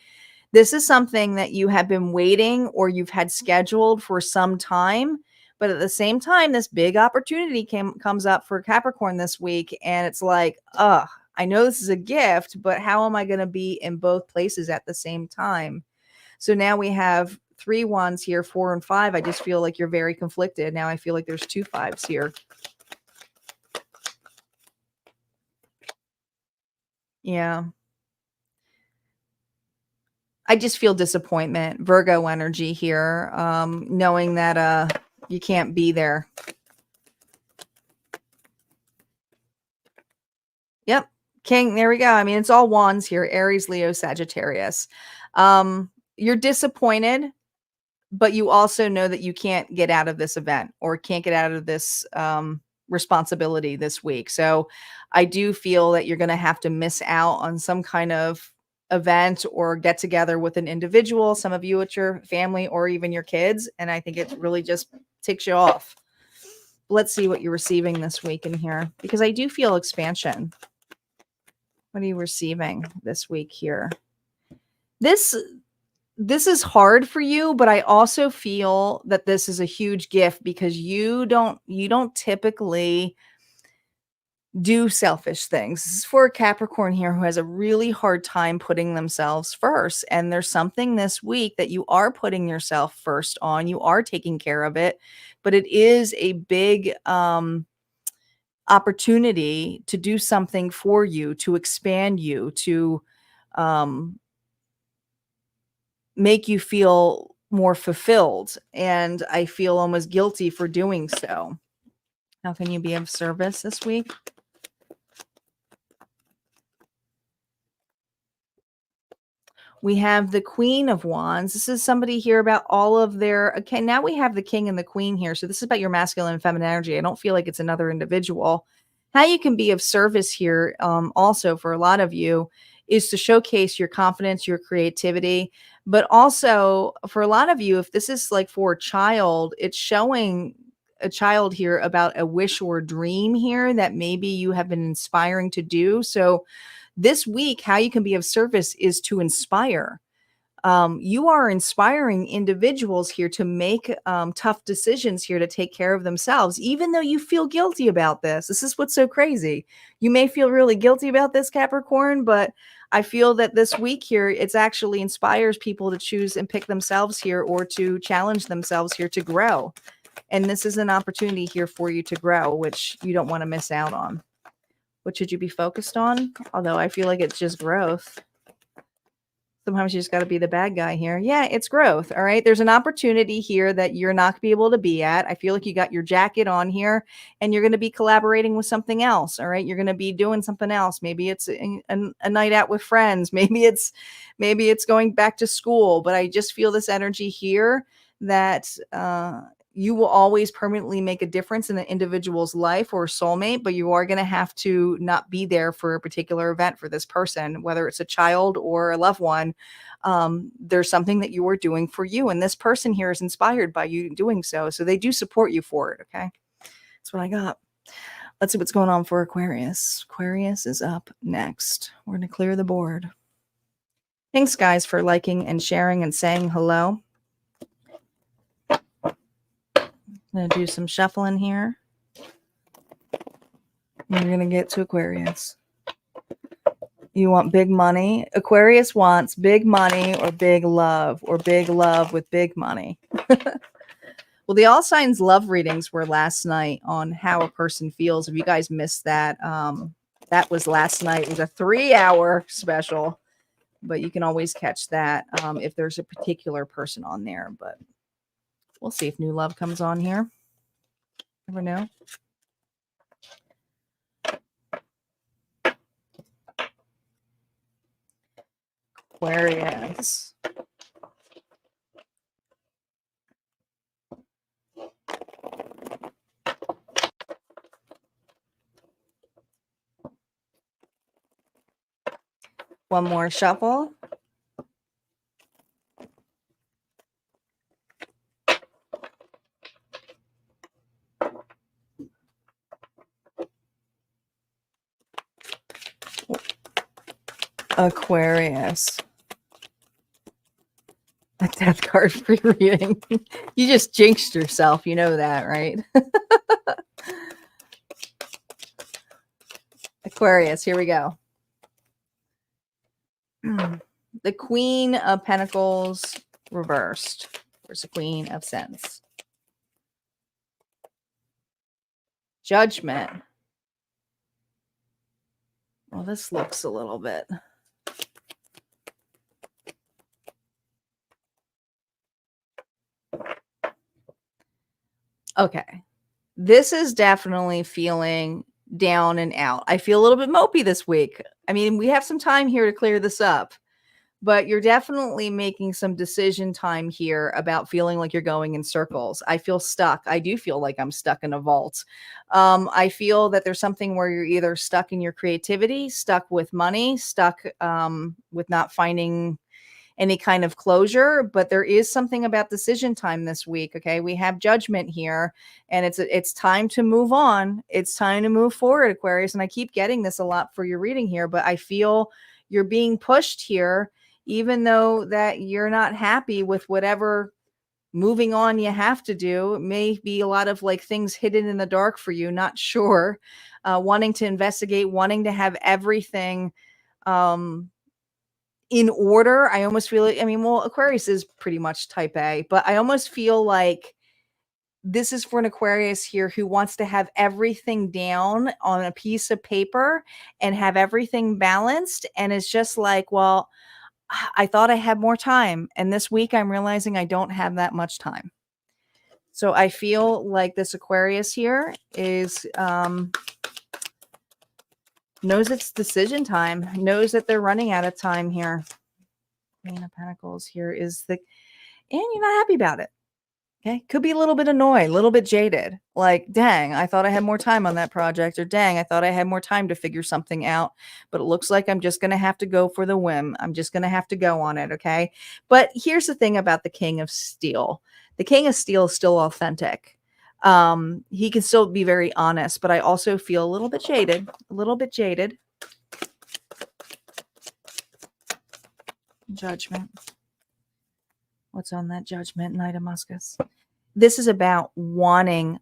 S1: this is something that you have been waiting or you've had scheduled for some time. But at the same time, this big opportunity comes up for Capricorn this week. And it's like, I know this is a gift, but how am I going to be in both places at the same time? So now we have 3 wands here, 4 and 5. I just feel like you're very conflicted. Now I feel like there's 2 5s here. Yeah. I just feel disappointment, Virgo energy here, knowing that you can't be there. Yep. King, there we go. I mean, it's all wands here. Aries, Leo, Sagittarius. You're disappointed, but you also know that you can't get out of this event or can't get out of this responsibility this week. So I do feel that you're going to have to miss out on some kind of event or get together with an individual, some of you at your family or even your kids. And I think it really just ticks you off. Let's see what you're receiving this week in here, because I do feel expansion. What are you receiving this week here? This this is hard for you, but I also feel that this is a huge gift because you don't typically do selfish things. This is for a Capricorn here who has a really hard time putting themselves first. And there's something this week that you are putting yourself first on. You are taking care of it, but it is a big opportunity to do something for you, to expand you, to um, make you feel more fulfilled. And I feel almost guilty for doing so. How can you be of service this week? We have the Queen of Wands. This is somebody here about all of their, okay, now we have the King and the Queen here. So this is about your masculine and feminine energy. I don't feel like it's another individual. How you can be of service here, also for a lot of you, is to showcase your confidence, your creativity, but also for a lot of you, if this is like for a child, it's showing a child here about a wish or dream here that maybe you have been inspiring to do. So this week, how you can be of service is to inspire. You are inspiring individuals here to make tough decisions here to take care of themselves, even though you feel guilty about this. This is what's so crazy. You may feel really guilty about this, Capricorn, but I feel that this week here, it's actually inspires people to choose and pick themselves here or to challenge themselves here to grow. And this is an opportunity here for you to grow, which you don't want to miss out on. What should you be focused on? Although I feel like it's just growth. Sometimes you just got to be the bad guy here. Yeah, it's growth. All right. There's an opportunity here that you're not going to be able to be at. I feel like you got your jacket on here and you're going to be collaborating with something else. All right. You're going to be doing something else. Maybe it's a night out with friends. Maybe it's going back to school. But I just feel this energy here that you will always permanently make a difference in an individual's life or soulmate, but you are going to have to not be there for a particular event for this person, whether it's a child or a loved one. There's something that you are doing for you, and this person here is inspired by you doing so. So they do support you for it. Okay. That's what I got. Let's see what's going on for Aquarius. Aquarius is up next. We're going to clear the board. Thanks, guys, for liking and sharing and saying hello. I'm going to do some shuffling here. We're going to get to Aquarius. You want big money? Aquarius wants big money or big love with big money. Well, the all signs love readings were last night on how a person feels. If you guys missed that, that was last night. It was a 3-hour special, but you can always catch that if there's a particular person on there. But we'll see if new love comes on here. Never know. Aquarius. One more shuffle. Aquarius. A death card for reading. You just jinxed yourself. You know that, right? Aquarius, here we go. The Queen of Pentacles reversed. Where's the Queen of Swords? Judgment. Well, this looks a little bit. Okay. This is definitely feeling down and out. I feel a little bit mopey this week. I mean, we have some time here to clear this up, but you're definitely making some decision time here about feeling like you're going in circles. I feel stuck. I do feel like I'm stuck in a vault. I feel that there's something where you're either stuck in your creativity, stuck with money, stuck with not finding any kind of closure, but there is something about decision time this week. Okay. We have judgment here and it's time to move on. It's time to move forward, Aquarius. And I keep getting this a lot for your reading here, but I feel you're being pushed here. even though that you're not happy with whatever moving on you have to do. It may be a lot of like things hidden in the dark for you, not sure, wanting to investigate, wanting to have everything um in order. I almost feel like, I mean, well, Aquarius is pretty much type A, but I almost feel like this is for an Aquarius here who wants to have everything down on a piece of paper and have everything balanced. And it's just like, well, I thought I had more time. And this week I'm realizing I don't have that much time. So I feel like this Aquarius here is, knows it's decision time, knows that they're running out of time here. Queen of Pentacles here is and you're not happy about it. Okay. Could be a little bit annoyed, a little bit jaded. Like, dang, I thought I had more time on that project, or dang, I thought I had more time to figure something out, but it looks like I'm just going to have to go for the whim. I'm just going to have to go on it. Okay. But here's the thing about the King of Steel. The King of Steel is still authentic. He can still be very honest, but I also feel a little bit jaded, Judgment. What's on that Judgment? Knight of Muskets. This is about wanting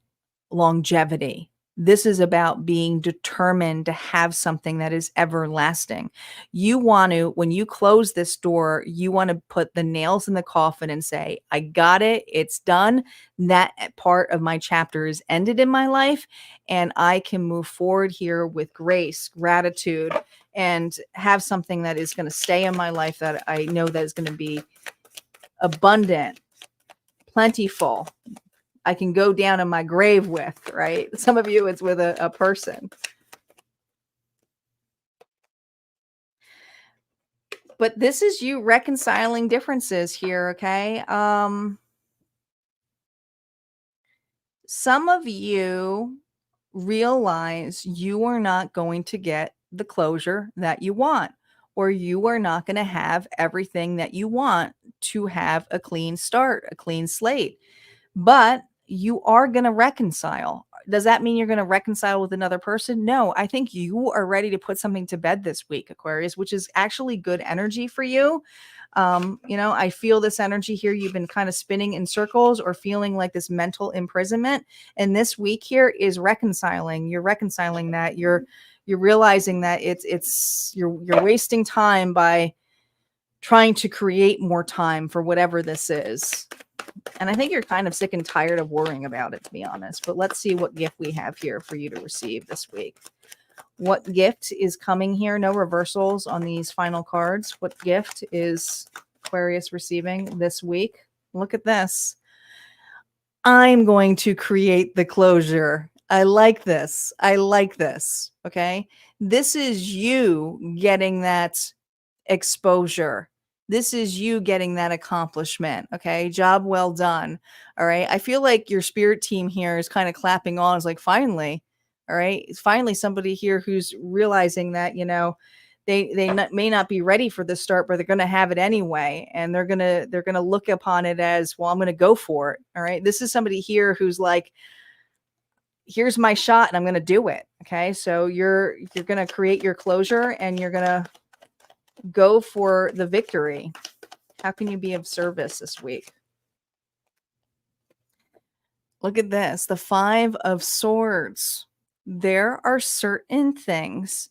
S1: longevity. This is about being determined to have something that is everlasting. You want to, when you close this door, you want to put the nails in the coffin and say, I got it. It's done. That part of my chapter is ended in my life, and I can move forward here with grace, gratitude, and have something that is going to stay in my life that I know that is going to be abundant, plentiful. I can go down in my grave with, right? Some of you, it's with a person. But this is you reconciling differences here, okay? Some of you realize you are not going to get the closure that you want, or you are not going to have everything that you want to have a clean start, a clean slate. But you are going to reconcile. Does that mean you're going to reconcile with another person? No, I think you are ready to put something to bed this week, Aquarius, which is actually good energy for you. I feel this energy here. You've been kind of spinning in circles or feeling like this mental imprisonment. And this week here is reconciling. You're reconciling that. You're realizing that you're wasting time by trying to create more time for whatever this is. And I think you're kind of sick and tired of worrying about it, to be honest. But let's see what gift we have here for you to receive this week. What gift is coming here? No reversals on these final cards. What gift is Aquarius receiving this week? Look at this. I'm going to create the closure. I like this. I like this. Okay. This is you getting that exposure. This is you getting that accomplishment. Okay. Job well done. All right. I feel like your spirit team here is kind of clapping on. It's like, finally. All right. It's finally somebody here who's realizing that, they may not be ready for this start, but they're going to have it anyway. And they're going to look upon it as, well, I'm going to go for it. All right. This is somebody here who's like, here's my shot and I'm going to do it. Okay. So you're going to create your closure and you're going to go for the victory. How can you be of service this week? Look at this. The 5 of Swords. There are certain things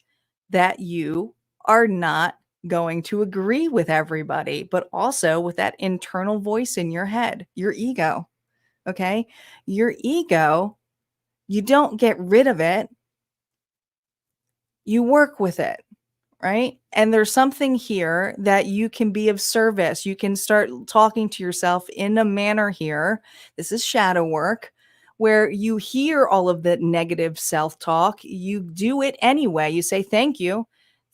S1: that you are not going to agree with everybody, but also with that internal voice in your head, your ego. Okay. Your ego, you don't get rid of it. You work with it. Right. And there's something here that you can be of service. You can start talking to yourself in a manner here. This is shadow work where you hear all of the negative self-talk. You do it anyway. You say, thank you.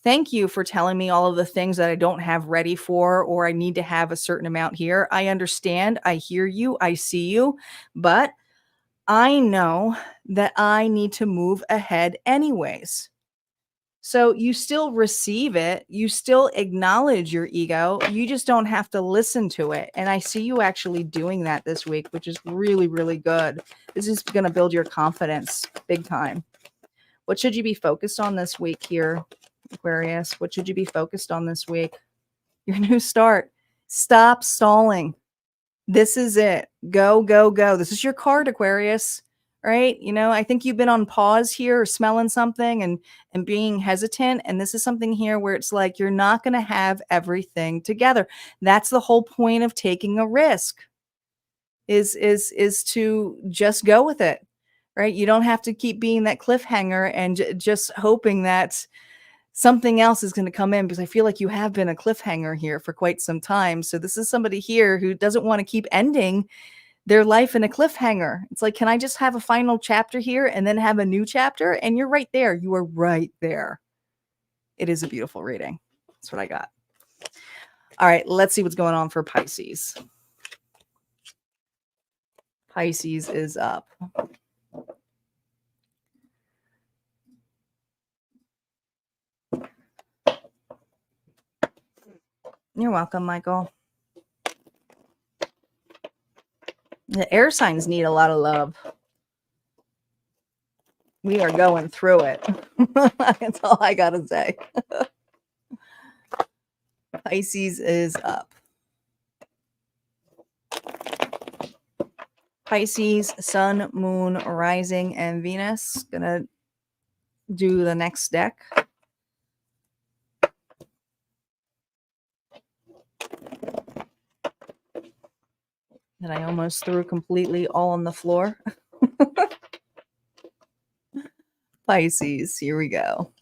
S1: Thank you for telling me all of the things that I don't have ready for, or I need to have a certain amount here. I understand. I hear you. I see you. But I know that I need to move ahead anyways. So you still receive it. You still acknowledge your ego. You just don't have to listen to it. And I see you actually doing that this week, which is really, really good. This is going to build your confidence big time. What should you be focused on this week here, Aquarius? What should you be focused on this week? Your new start. Stop stalling. This is it. Go, go, go. This is your card, Aquarius, right? You know, I think you've been on pause here or smelling something and being hesitant. And this is something here where it's like you're not going to have everything together. That's the whole point of taking a risk is to just go with it, right? You don't have to keep being that cliffhanger and just hoping that something else is going to come in, because I feel like you have been a cliffhanger here for quite some time. So this is somebody here who doesn't want to keep ending their life in a cliffhanger. It's like, can I just have a final chapter here and then have a new chapter? And you're right there. You are right there. It is a beautiful reading. That's what I got. All right, let's see what's going on for Pisces. Pisces is up. You're welcome, Michael. The air signs need a lot of love. We are going through it. That's all I got to say. Pisces is up. Pisces, Sun, Moon, Rising, and Venus. Gonna do the next deck. And I almost threw completely all on the floor. Pisces, here we go.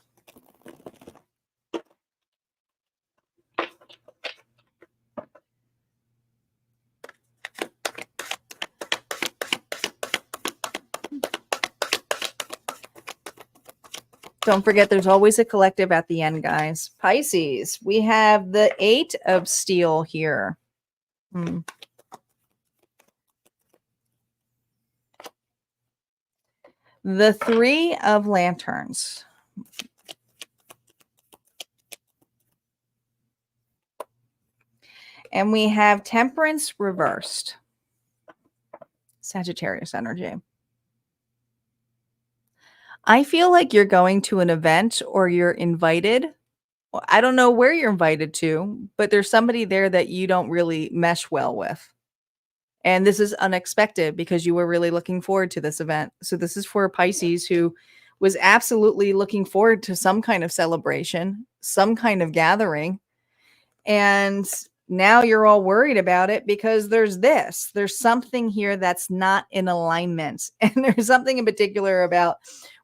S1: Don't forget, there's always a collective at the end, guys. Pisces, we have the 8 of Steel here. The 3 of Lanterns. And we have Temperance reversed. Sagittarius energy. I feel like you're going to an event or you're invited. Well, I don't know where you're invited to, but there's somebody there that you don't really mesh well with. And this is unexpected because you were really looking forward to this event. So this is for Pisces who was absolutely looking forward to some kind of celebration, some kind of gathering. And now you're all worried about it because there's something here that's not in alignment. And there's something in particular about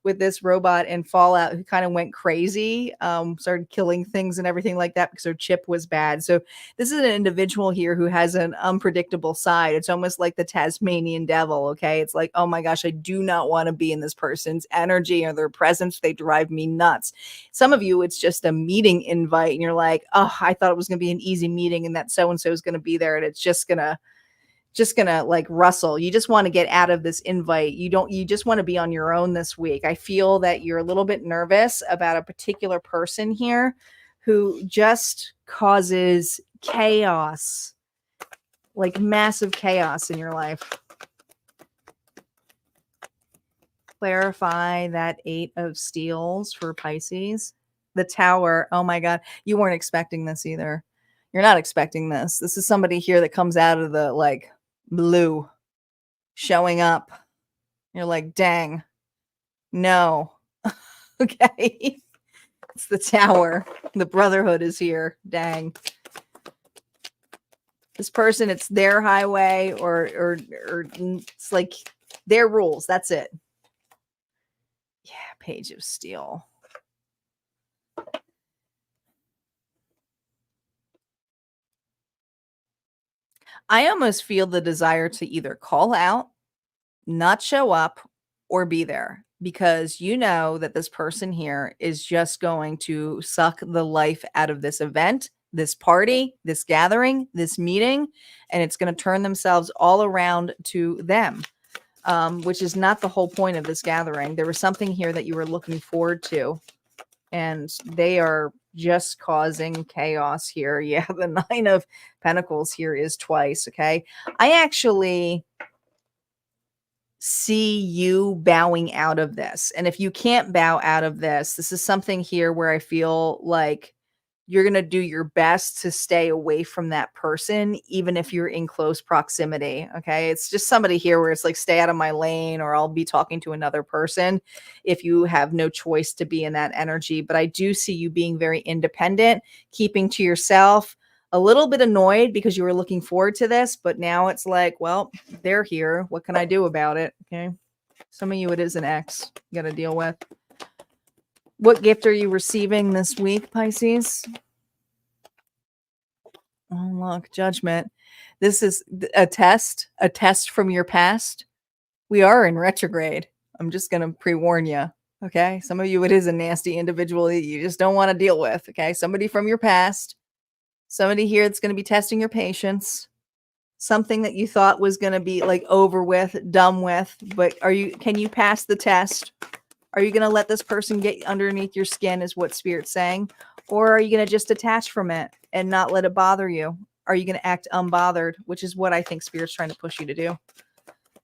S1: with this robot in Fallout who kind of went crazy, started killing things and everything like that because her chip was bad. So this is an individual here who has an unpredictable side. It's almost like the Tasmanian devil. Okay. It's like, oh my gosh, I do not want to be in this person's energy or their presence. They drive me nuts. Some of you, it's just a meeting invite and you're like, oh, I thought it was going to be an easy meeting and that so-and-so is going to be there and it's just going to like rustle. You just want to get out of this invite. You just want to be on your own this week. I feel that you're a little bit nervous about a particular person here who just causes chaos, like massive chaos in your life. Clarify that 8 of Steels for Pisces. The Tower. Oh my God. You weren't expecting this either. You're not expecting this. This is somebody here that comes out of the like blue showing up. You're like, dang, no. Okay. It's the Tower. The Brotherhood is here. Dang. This person, it's their highway or it's like their rules. That's it. Yeah, Page of Steel. I almost feel the desire to either call out, not show up, or be there because you know that this person here is just going to suck the life out of this event, this party, this gathering, this meeting, and it's going to turn themselves all around to them, which is not the whole point of this gathering. There was something here that you were looking forward to, and they are just causing chaos here. Yeah, the 9 of Pentacles here is twice, okay? I actually see you bowing out of this. And if you can't bow out of this, this is something here where I feel like you're going to do your best to stay away from that person, even if you're in close proximity. Okay. It's just somebody here where it's like, stay out of my lane, or I'll be talking to another person if you have no choice to be in that energy. But I do see you being very independent, keeping to yourself, a little bit annoyed because you were looking forward to this, but now it's like, well, they're here. What can I do about it? Okay. Some of you, it is an ex you got to deal with. What gift are you receiving this week, Pisces? Oh, look, judgment. This is a test from your past. We are in retrograde. I'm just going to pre-warn you. Okay. Some of you, it is a nasty individual that you just don't want to deal with. Okay. Somebody from your past, somebody here that's going to be testing your patience. Something that you thought was going to be like over with, done with, but can you pass the test? Are you going to let this person get underneath your skin, is what Spirit's saying? Or are you going to just detach from it and not let it bother you? Are you going to act unbothered, which is what I think Spirit's trying to push you to do?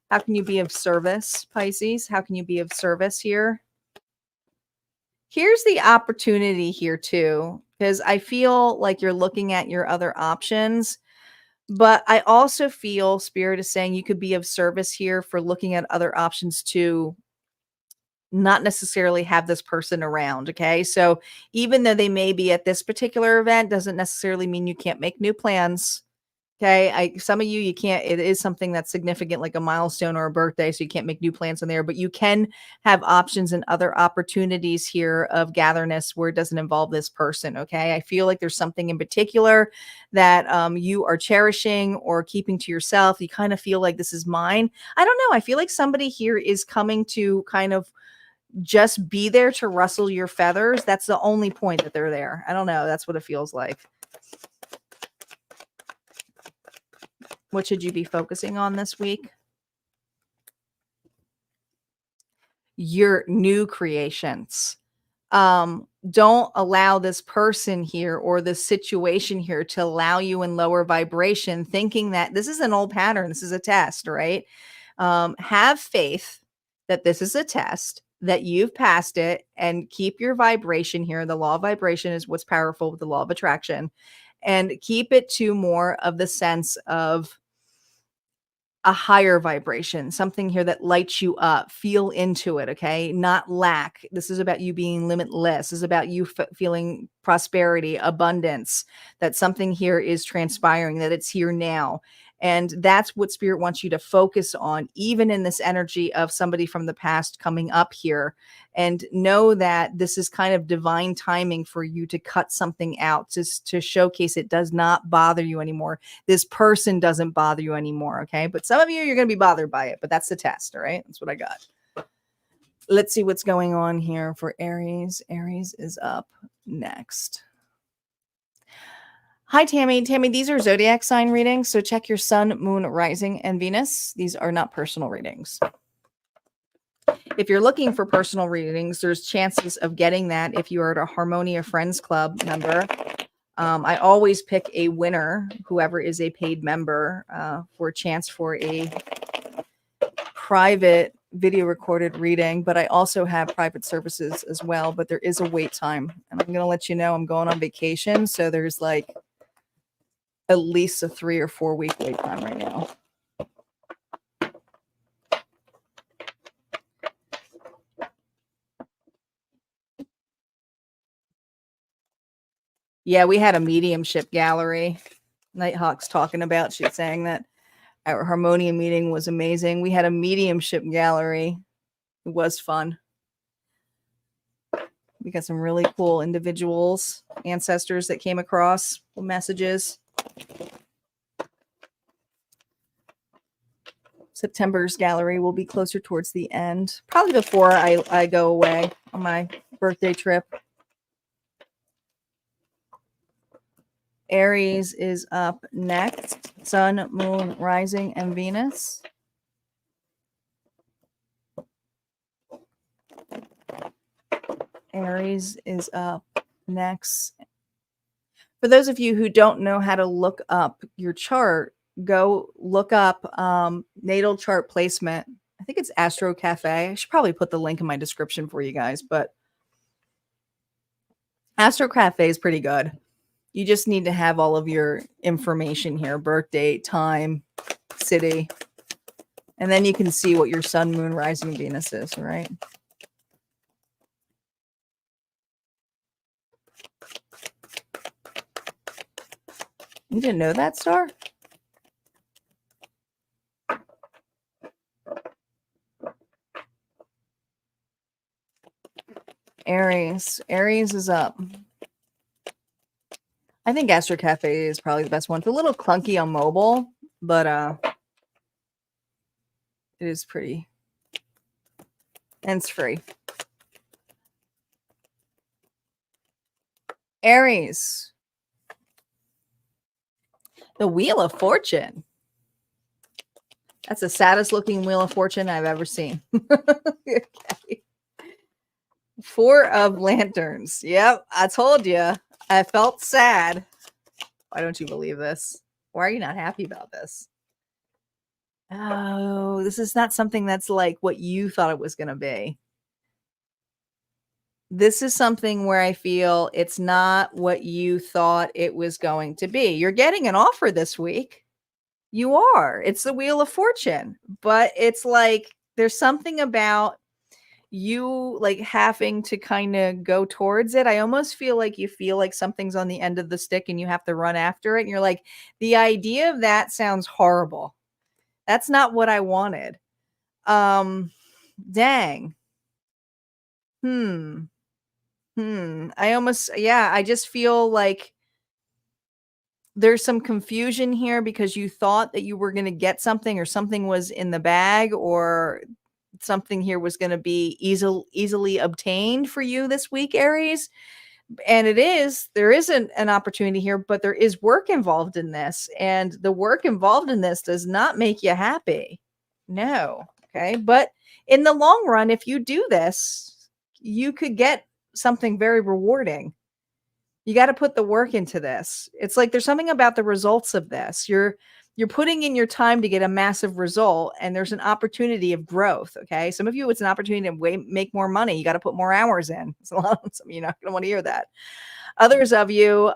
S1: How can you be of service, Pisces? How can you be of service here? Here's the opportunity here too, because I feel like you're looking at your other options, but I also feel Spirit is saying you could be of service here for looking at other options too, not necessarily have this person around. Okay. So even though they may be at this particular event, doesn't necessarily mean you can't make new plans. Okay. Some of you can't, it is something that's significant, like a milestone or a birthday. So you can't make new plans in there, but you can have options and other opportunities here of gatherness where it doesn't involve this person. Okay. I feel like there's something in particular that you are cherishing or keeping to yourself. You kind of feel like this is mine. I don't know. I feel like somebody here is coming to kind of just be there to rustle your feathers. That's the only point that they're there. I don't know. That's what it feels like. What should you be focusing on this week? Your new creations. Don't allow this person here or this situation here to allow you in lower vibration, thinking that this is an old pattern. This is a test, right? Have faith that this is a test, that you've passed it, and keep your vibration here. The law of vibration is what's powerful with the law of attraction, and keep it to more of the sense of a higher vibration, something here that lights you up. Feel into it, okay? Not lack. This is about you being limitless. This is about you feeling prosperity, abundance, that something here is transpiring, that it's here now. And that's what Spirit wants you to focus on, even in this energy of somebody from the past coming up here. And know that this is kind of divine timing for you to cut something out, to showcase it does not bother you anymore. This person doesn't bother you anymore, okay? But some of you, you're going to be bothered by it, but that's the test, all right? That's what I got. Let's see what's going on here for Aries. Aries is up next. Hi, Tammy. Tammy, these are zodiac sign readings, so check your sun, moon, rising, and Venus. These are not personal readings. If you're looking for personal readings, there's chances of getting that if you are a Harmonia Friends Club member. I always pick a winner, whoever is a paid member, for a chance for a private video recorded reading, but I also have private services as well, but there is a wait time. And I'm going to let you know I'm going on vacation, so there's like at least a 3 or 4 week wait time right now. Yeah, we had a mediumship gallery. Nighthawk's talking about, she's saying that our Harmonia meeting was amazing. We had a mediumship gallery. It was fun. We got some really cool individuals, ancestors that came across messages. September's gallery will be closer towards the end, probably before I go away on my birthday trip. Aries is up next. Sun, moon, rising, and Venus. Aries is up next. For those of you who don't know how to look up your chart, go look up natal chart placement. I think it's Astro Cafe. I should probably put the link in my description for you guys, but Astro Cafe is pretty good. You just need to have all of your information here, birth date, time, city, and then you can see what your sun, moon, rising, Venus is, right? You didn't know that, Star? Aries. Aries is up. I think Astro Cafe is probably the best one. It's a little clunky on mobile, but it is pretty. And it's free. Aries. The Wheel of Fortune. That's the saddest looking Wheel of Fortune I've ever seen. Okay. Four of Lanterns. Yep, I told you. I felt sad. Why don't you believe this? Why are you not happy about this? Oh, this is not something that's like what you thought it was going to be. This is something where I feel it's not what you thought it was going to be. You're getting an offer this week. You are. It's the Wheel of Fortune, but it's like there's something about you like having to kind of go towards it. I almost feel like something's on the end of the stick and you have to run after it. And you're like, the idea of that sounds horrible. That's not what I wanted. Dang. I just feel like there's some confusion here because you thought that you were going to get something or something was in the bag or something here was going to be easily obtained for you this week, Aries. And there isn't an opportunity here, but there is work involved in this. And the work involved in this does not make you happy. No. Okay. But in the long run, if you do this, you could get something very rewarding. You got to put the work into this. It's like there's something about the results of this. You're putting in your time to get a massive result, and there's an opportunity of growth. Okay, some of you it's an opportunity to make more money. You got to put more hours in. Some of you not going to want to hear that. Others of you,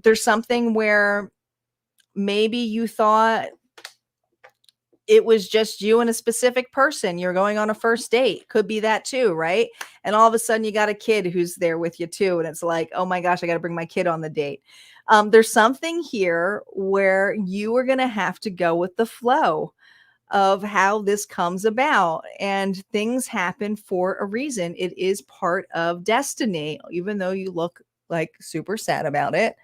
S1: there's something where maybe you thought it was just you and a specific person. You're going on a first date. Could be that too, right? And all of a sudden you got a kid who's there with you too. And it's like, oh my gosh, I got to bring my kid on the date. There's something here where you are going to have to go with the flow of how this comes about. And things happen for a reason. It is part of destiny, even though you look like super sad about it.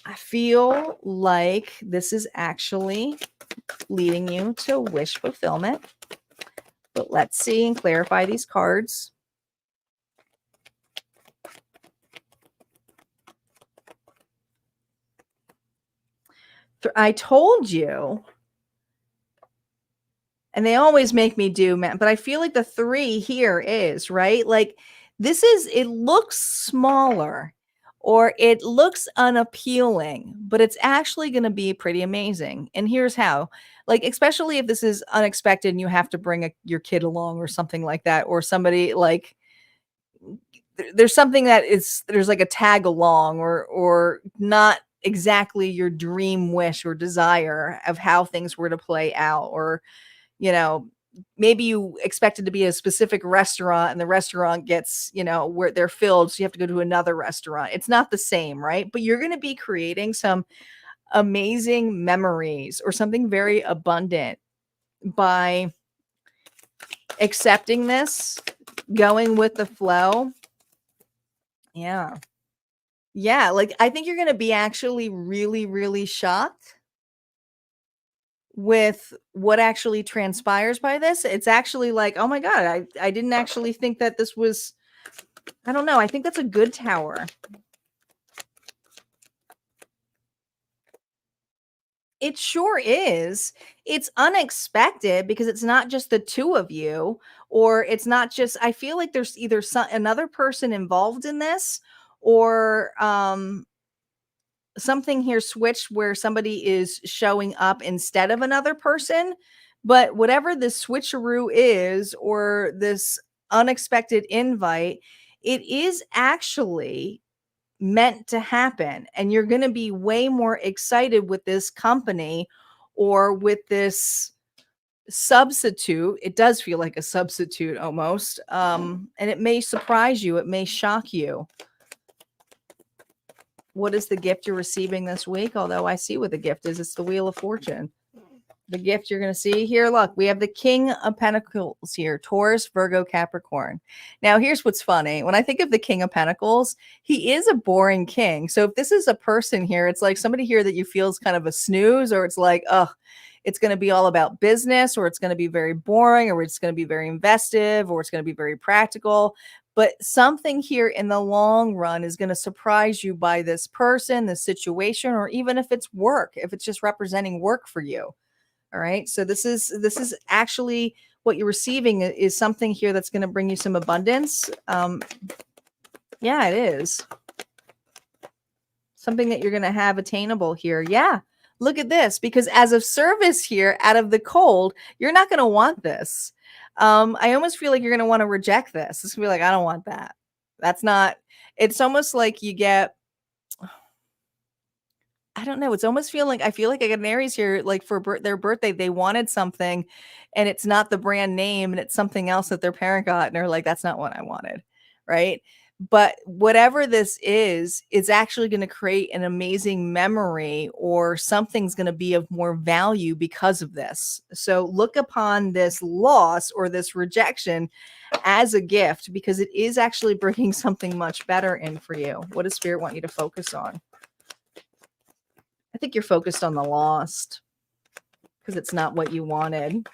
S1: I feel like this is actually leading you to wish fulfillment. But let's see and clarify these cards. I told you, and they always make me do, man, but I feel like the 3 here is, right? Like it looks smaller or it looks unappealing, but it's actually going to be pretty amazing. And here's how. Like, especially if this is unexpected and you have to bring your kid along or something like that, or somebody like there's something there's like a tag along or not exactly your dream wish or desire of how things were to play out, or maybe you expected to be a specific restaurant and the restaurant gets, where they're filled. So you have to go to another restaurant. It's not the same, right? But you're going to be creating some amazing memories or something very abundant by accepting this, going with the flow. Yeah. Yeah. Like, I think you're going to be actually really, really shocked with what actually transpires by this. It's actually like, oh my God, I didn't actually think that this was, I don't know. I think that's a good tower. It sure is. It's unexpected because it's not just the two of you, or it's not just, I feel like there's either another person involved in this, or something here switched where somebody is showing up instead of another person. But whatever this switcheroo is, or this unexpected invite, it is actually meant to happen. And you're going to be way more excited with this company or with this substitute. It does feel like a substitute almost. And it may surprise you. It may shock you. What is the gift you're receiving this week? Although I see what the gift is. It's the Wheel of Fortune. The gift you're going to see here. Look, we have the King of Pentacles here. Taurus, Virgo, Capricorn. Now, here's what's funny. When I think of the King of Pentacles, he is a boring king. So if this is a person here, it's like somebody here that you feel is kind of a snooze, or it's like, oh, it's going to be all about business, or it's going to be very boring, or it's going to be very investive, or it's going to be very practical. But something here in the long run is going to surprise you by this person, this situation, or even if it's work, if it's just representing work for you. All right. So this is actually what you're receiving is something here that's going to bring you some abundance. Yeah, it is. Something that you're going to have attainable here. Yeah. Look at this, because as of service here out of the cold, you're not going to want this. I almost feel like you're going to want to reject this. It's going to be like, I don't want that. That's not, it's almost like you get, I don't know. It's almost I feel like I got an Aries here, like for their birthday, they wanted something and it's not the brand name and it's something else that their parent got. And they're like, that's not what I wanted. Right. But whatever this is, it's actually going to create an amazing memory, or something's going to be of more value because of this. So look upon this loss or this rejection as a gift, because it is actually bringing something much better in for you. What does Spirit want you to focus on? I think you're focused on the lost because it's not what you wanted.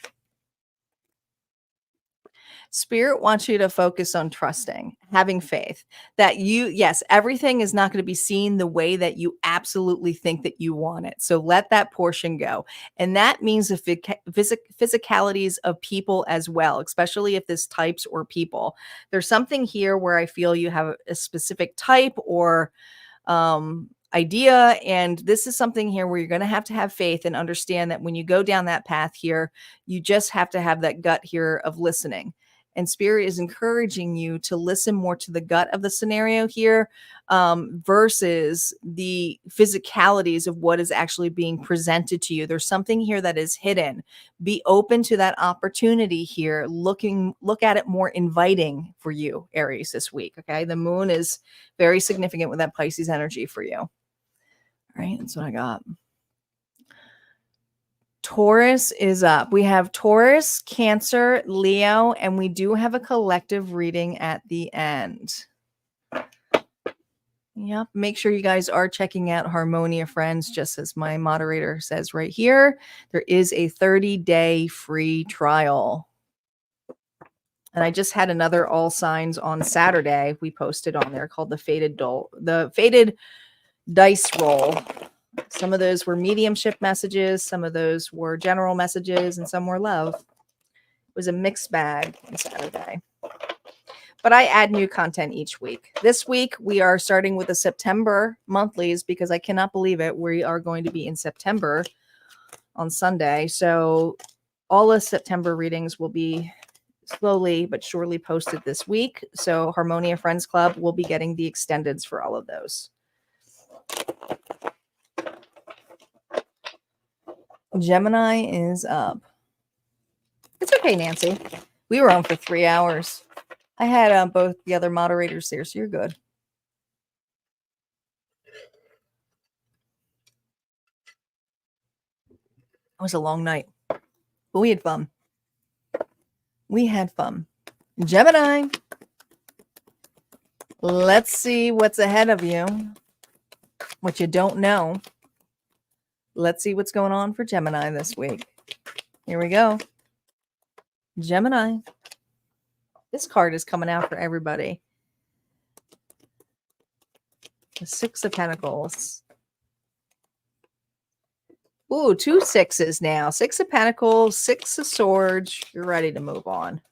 S1: Spirit wants you to focus on trusting, having faith that yes, everything is not going to be seen the way that you absolutely think that you want it. So let that portion go. And that means the physicalities of people as well, especially if this types or people. There's something here where I feel you have a specific type or idea, and this is something here where you're going to have faith and understand that when you go down that path here, you just have to have that gut here of listening. And Spirit is encouraging you to listen more to the gut of the scenario here versus the physicalities of what is actually being presented to you. There's something here that is hidden. Be open to that opportunity here. Look at it more inviting for you, Aries, this week. Okay. The moon is very significant with that Pisces energy for you. All right. That's what I got. Taurus is up. We have Taurus, Cancer, Leo, and we do have a collective reading at the end. Yep. Make sure you guys are checking out Harmonia, friends, just as my moderator says right here. There is a 30-day free trial. And I just had another all signs on Saturday. We posted on there called the Faded Dice Roll. Some of those were mediumship messages, some of those were general messages, and some were love. It was a mixed bag on Saturday. But I add new content each week. This week, we are starting with the September monthlies because I cannot believe it. We are going to be in September on Sunday. So all the September readings will be slowly but surely posted this week. So Harmonia Friends Club will be getting the extendeds for all of those. Gemini is up. It's okay, Nancy. We were on for 3 hours. I had both the other moderators there, so you're good. It was a long night, but we had fun. We had fun. Gemini. Let's see what's ahead of you. What you don't know. Let's see what's going on for Gemini this week. Here we go. Gemini. This card is coming out for everybody. The Six of Pentacles. Ooh, 2 sixes now. 6 of Pentacles, 6 of Swords. You're ready to move on.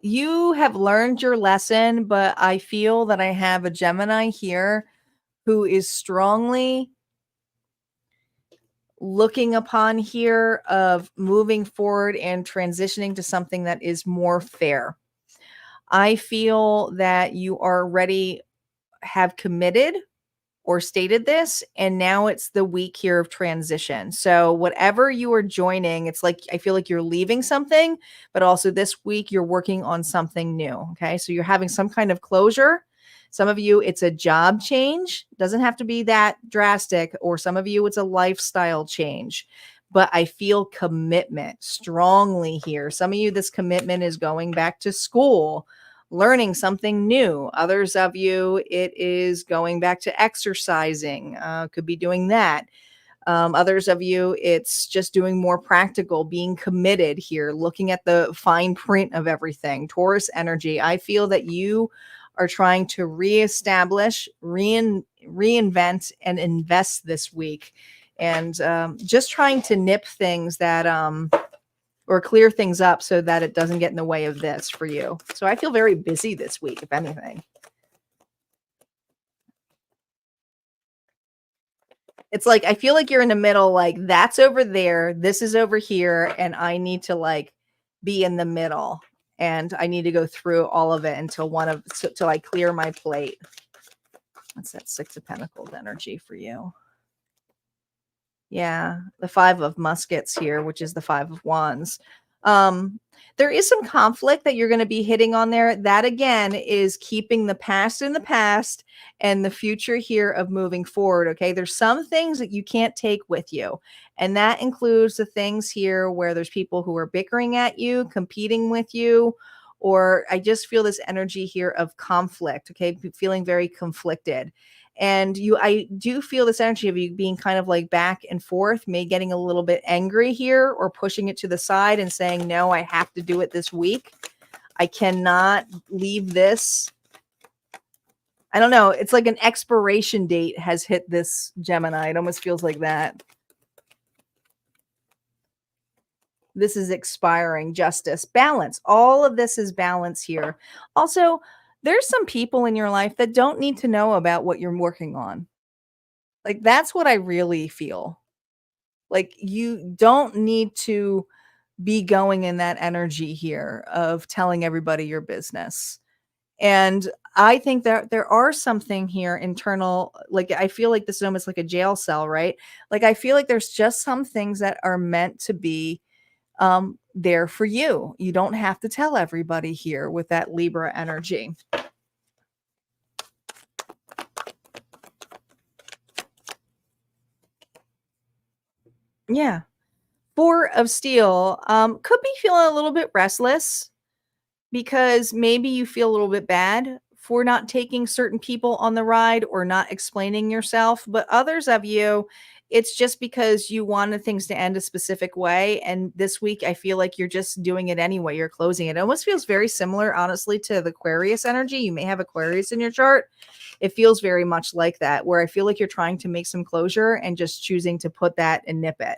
S1: You have learned your lesson, but I feel that I have a Gemini here who is strongly looking upon here of moving forward and transitioning to something that is more fair. I feel that you already have committed or stated this, and now it's the week here of transition. So whatever you are joining, it's like I feel like you're leaving something, but also this week you're working on something new. Okay, so you're having some kind of closure. Some of you, it's a job change. Doesn't have to be that drastic, or some of you, it's a lifestyle change. But I feel commitment strongly here. Some of you, this commitment is going back to school, learning something new. Others of you, it is going back to exercising. Could be doing that. Others of you, it's just doing more practical, being committed here, looking at the fine print of everything. Taurus energy. I feel that you are trying to reestablish, reinvent, and invest this week. And just trying to nip things that or clear things up so that it doesn't get in the way of this for you. So I feel very busy this week, if anything. It's like, I feel like you're in the middle, like that's over there, this is over here, and I need to like be in the middle. And I need to go through all of it until till I clear my plate. That's that Six of Pentacles energy for you. Yeah, the Five of Muskets here, which is the Five of Wands. There is some conflict that you're going to be hitting on there. That again is keeping the past in the past and the future here of moving forward. Okay, there's some things that you can't take with you, and that includes the things here where there's people who are bickering at you, competing with you, or I just feel this energy here of conflict. Okay, feeling very conflicted. And I do feel this energy of you being kind of like back and forth, maybe getting a little bit angry here or pushing it to the side and saying, no, I have to do it this week. I cannot leave this. I don't know. It's like an expiration date has hit this Gemini. It almost feels like that. This is expiring. Justice, balance. All of this is balance here. Also, there's some people in your life that don't need to know about what you're working on. Like, that's what I really feel. Like, you don't need to be going in that energy here of telling everybody your business. And I think that there are something here internal. Like, I feel like this is almost like a jail cell, right? Like, I feel like there's just some things that are meant to be there for you. You don't have to tell everybody here with that Libra energy. Yeah. Four of Steel could be feeling a little bit restless because maybe you feel a little bit bad for not taking certain people on the ride or not explaining yourself. But others of you, it's just because you wanted things to end a specific way. And this week, I feel like you're just doing it anyway. You're closing it. It almost feels very similar, honestly, to the Aquarius energy. You may have Aquarius in your chart. It feels very much like that, where I feel like you're trying to make some closure and just choosing to put that and nip it.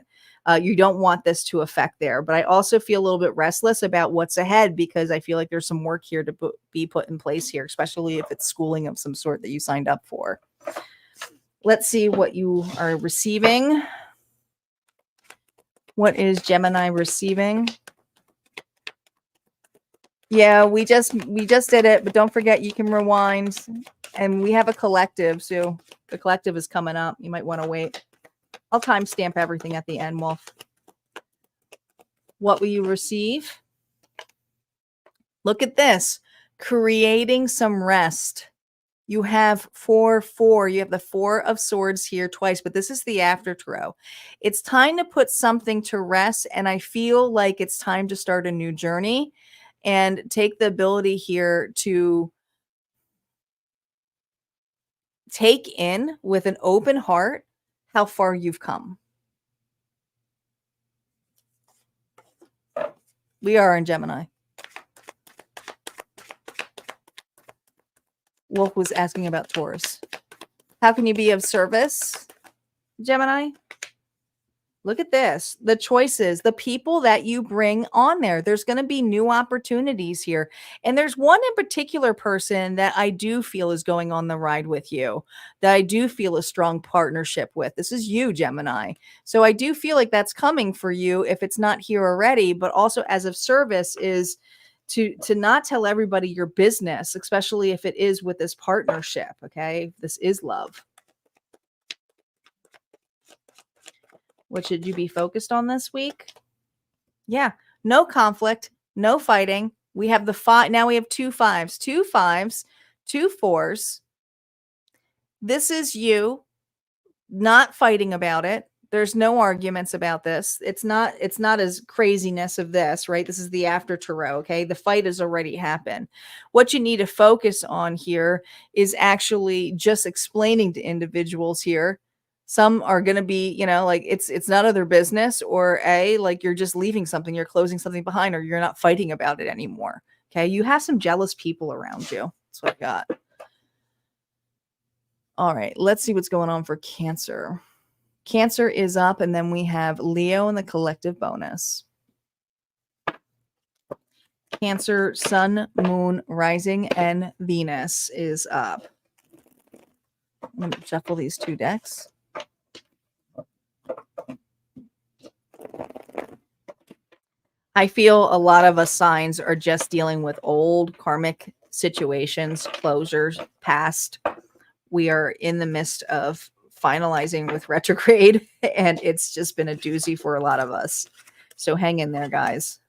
S1: You don't want this to affect there. But I also feel a little bit restless about what's ahead because I feel like there's some work here to be put in place here, especially if it's schooling of some sort that you signed up for. Let's see what you are receiving. What is Gemini receiving? Yeah, we just did it, but don't forget you can rewind. And we have a collective, so the collective is coming up. You might want to wait. I'll timestamp everything at the end, Wolf. What will you receive? Look at this. Creating some rest. You have 4-4. You have the Four of Swords here twice, but this is the after tarot. It's time to put something to rest, and I feel like it's time to start a new journey and take the ability here to take in with an open heart how far you've come. We are in Gemini. Wolf was asking about Taurus. How can you be of service, Gemini? Look at this. The choices, the people that you bring on there. There's going to be new opportunities here. And there's one in particular person that I do feel is going on the ride with you, that I do feel a strong partnership with. This is you, Gemini. So I do feel like that's coming for you if it's not here already, but also as of service is to not tell everybody your business, especially if it is with this partnership. Okay. This is love. What should you be focused on this week? Yeah, no conflict, no fighting. We have the five. Now we have two fives, two fives, two fours. This is you not fighting about it. There's no arguments about this. It's not as craziness of this, right? This is the after tarot, okay? The fight has already happened. What you need to focus on here is actually just explaining to individuals here. Some are going to be, like it's none of their business, or like you're just leaving something, you're closing something behind, or you're not fighting about it anymore. Okay. You have some jealous people around you. That's what I got. All right. Let's see what's going on for Cancer. Cancer is up, and then we have Leo in the collective bonus. Cancer, Sun, Moon, Rising, and Venus is up. I'm going to shuffle these two decks. I feel a lot of us signs are just dealing with old karmic situations, closures, past. We are in the midst of finalizing with retrograde, and it's just been a doozy for a lot of us. So hang in there, guys.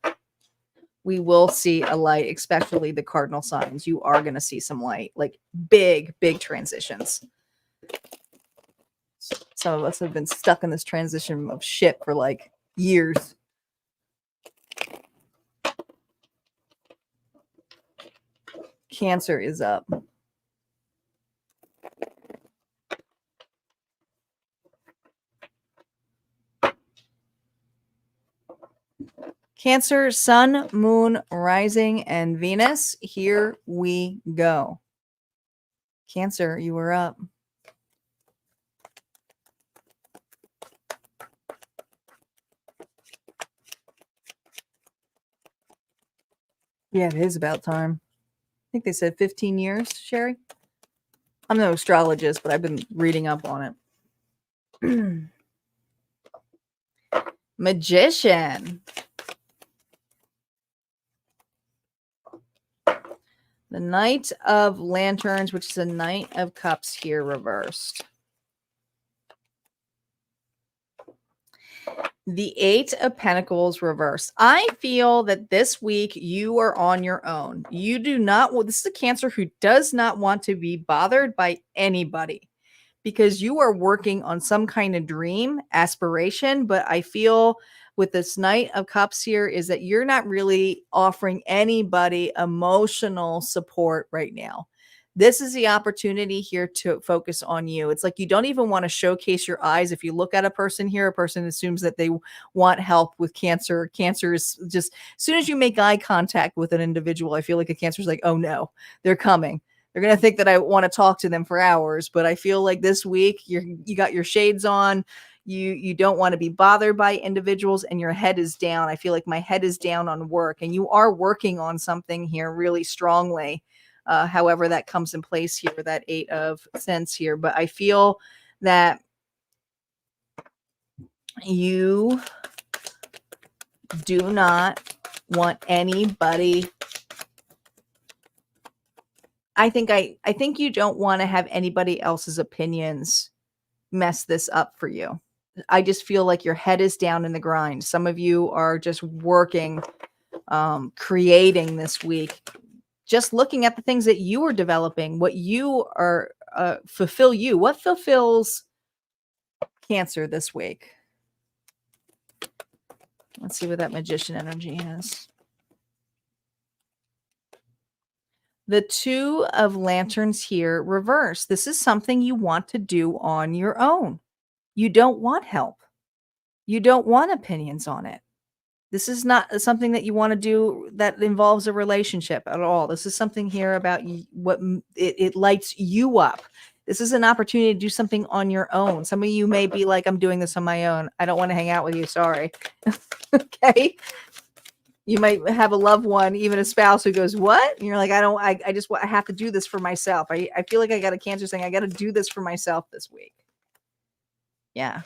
S1: We will see a light, especially the cardinal signs. You are going to see some light, like big transitions. Some of us have been stuck in this transition of shit for like years. Cancer is up. Cancer, Sun, Moon, Rising, and Venus. Here we go. Cancer, you are up. Yeah, it is about time. I think they said 15 years, Sherry. I'm no astrologist, but I've been reading up on it. Magician. The Knight of Lanterns, which is a Knight of Cups here reversed. The Eight of Pentacles reversed. I feel that this week you are on your own. You do not, this is a Cancer who does not want to be bothered by anybody because you are working on some kind of dream, aspiration. But I feel with this Knight of Cups here is that you're not really offering anybody emotional support right now. This is the opportunity here to focus on you. It's like you don't even want to showcase your eyes. If you look at a person here, a person assumes that they want help with Cancer. Cancer is just, as soon as you make eye contact with an individual, I feel like a Cancer is like, oh no, they're coming. They're going to think that I want to talk to them for hours. But I feel like this week you got your shades on. You don't want to be bothered by individuals, and your head is down. I feel like my head is down on work, and you are working on something here really strongly. However that comes in place here, that Eight of Cents here. But I feel that you do not want anybody. I think you don't want to have anybody else's opinions mess this up for you. I just feel like your head is down in the grind. Some of you are just working, creating this week, just looking at the things that you are developing, what you are, fulfill you. What fulfills Cancer this week? Let's see what that Magician energy is. The Two of Lanterns here reverse. This is something you want to do on your own. You don't want help. You don't want opinions on it. This is not something that you want to do that involves a relationship at all. This is something here about what it lights you up. This is an opportunity to do something on your own. Some of you may be like, I'm doing this on my own. I don't want to hang out with you. Sorry. Okay. You might have a loved one, even a spouse, who goes, what? And you're like, I have to do this for myself. I feel like I got a Cancer saying, I got to do this for myself this week. Yeah.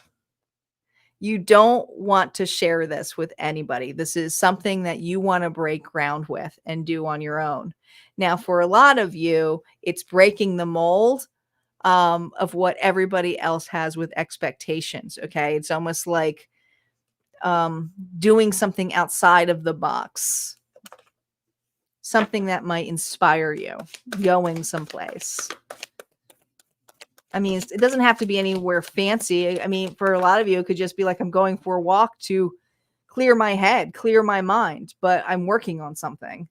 S1: You don't want to share this with anybody. This is something that you want to break ground with and do on your own. Now, for a lot of you, it's breaking the mold of what everybody else has with expectations. Okay. It's almost like doing something outside of the box, something that might inspire you, going someplace. I mean, it doesn't have to be anywhere fancy. I mean, for a lot of you, it could just be like, I'm going for a walk to clear my head, clear my mind, but I'm working on something.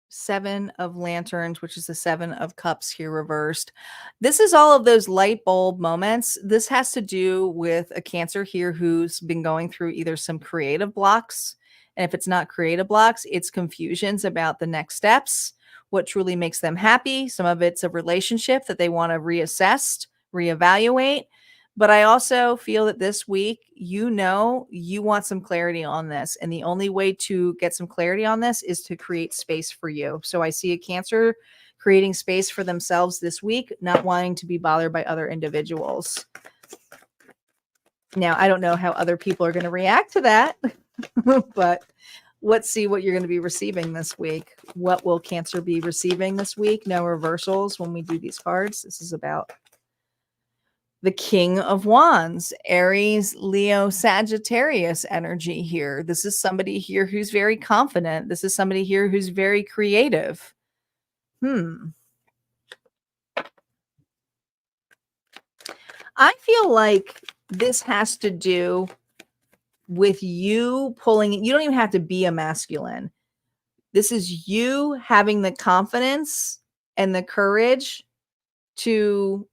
S1: Seven of Lanterns, which is the Seven of Cups here reversed. This is all of those light bulb moments. This has to do with a Cancer here who's been going through either some creative blocks. And if it's not creative blocks, it's confusions about the next steps, what truly makes them happy. Some of it's a relationship that they want to reassess, reevaluate. But I also feel that this week, you want some clarity on this. And the only way to get some clarity on this is to create space for you. So I see a Cancer creating space for themselves this week, not wanting to be bothered by other individuals. Now, I don't know how other people are going to react to that, but let's see what you're going to be receiving this week. What will Cancer be receiving this week? No reversals when we do these cards. This is about the King of Wands, Aries, Leo, Sagittarius energy here. This is somebody here who's very confident. This is somebody here who's very creative. I feel like this has to do with you pulling. You don't even have to be a masculine. This is you having the confidence and the courage to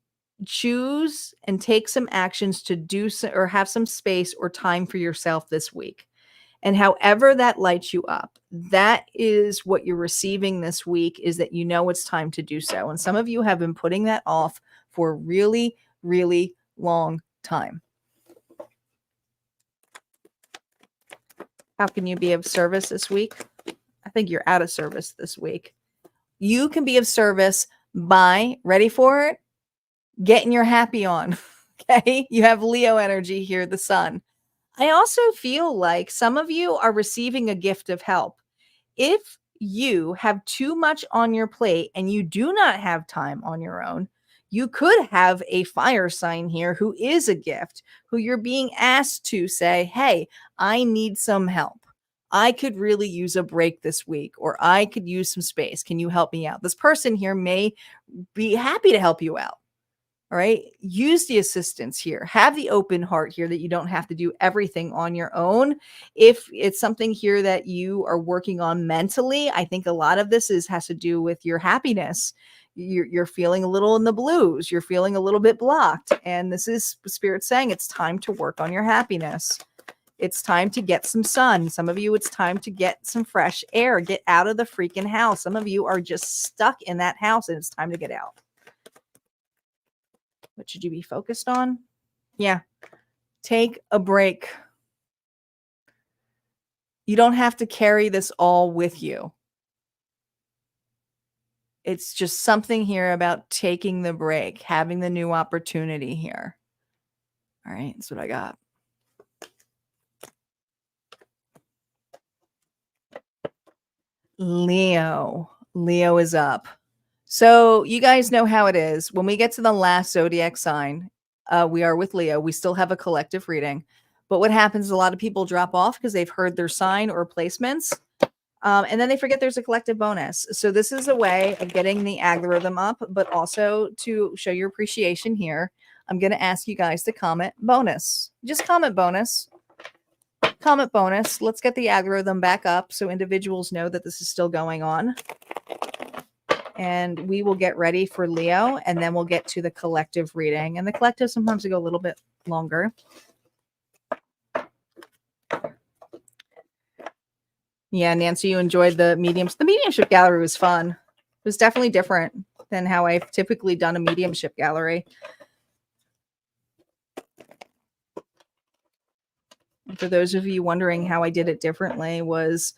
S1: choose and take some actions to do so, or have some space or time for yourself this week. And however that lights you up, that is what you're receiving this week, is that you know it's time to do so. And some of you have been putting that off for a really, really long time. How can you be of service this week? I think you're out of service this week. You can be of service by, ready for it, getting your happy on. Okay. You have Leo energy here, the sun. I also feel like some of you are receiving a gift of help. If you have too much on your plate and you do not have time on your own, you could have a fire sign here who is a gift, who you're being asked to say, hey, I need some help. I could really use a break this week, or I could use some space. Can you help me out? This person here may be happy to help you out. All right. Use the assistance here. Have the open heart here that you don't have to do everything on your own. If it's something here that you are working on mentally, I think a lot of this has to do with your happiness. You're feeling a little in the blues. You're feeling a little bit blocked. And this is Spirit saying it's time to work on your happiness. It's time to get some sun. Some of you, it's time to get some fresh air. Get out of the freaking house. Some of you are just stuck in that house and it's time to get out. What should you be focused on? Yeah. Take a break. You don't have to carry this all with you. It's just something here about taking the break, having the new opportunity here. All right. That's what I got. Leo. Leo is up. So you guys know how it is. When we get to the last zodiac sign, we are with Leo. We still have a collective reading. But what happens is a lot of people drop off because they've heard their sign or placements. And then they forget there's a collective bonus. So this is a way of getting the algorithm up, but also to show your appreciation here. I'm going to ask you guys to comment bonus. Just comment bonus. Comment bonus. Let's get the algorithm back up so individuals know that this is still going on. And we will get ready for Leo, and then we'll get to the collective reading. And the collective sometimes will go a little bit longer. Yeah, Nancy, you enjoyed the mediums. The mediumship gallery was fun. It was definitely different than how I've typically done a mediumship gallery. And for those of you wondering how I did it differently, was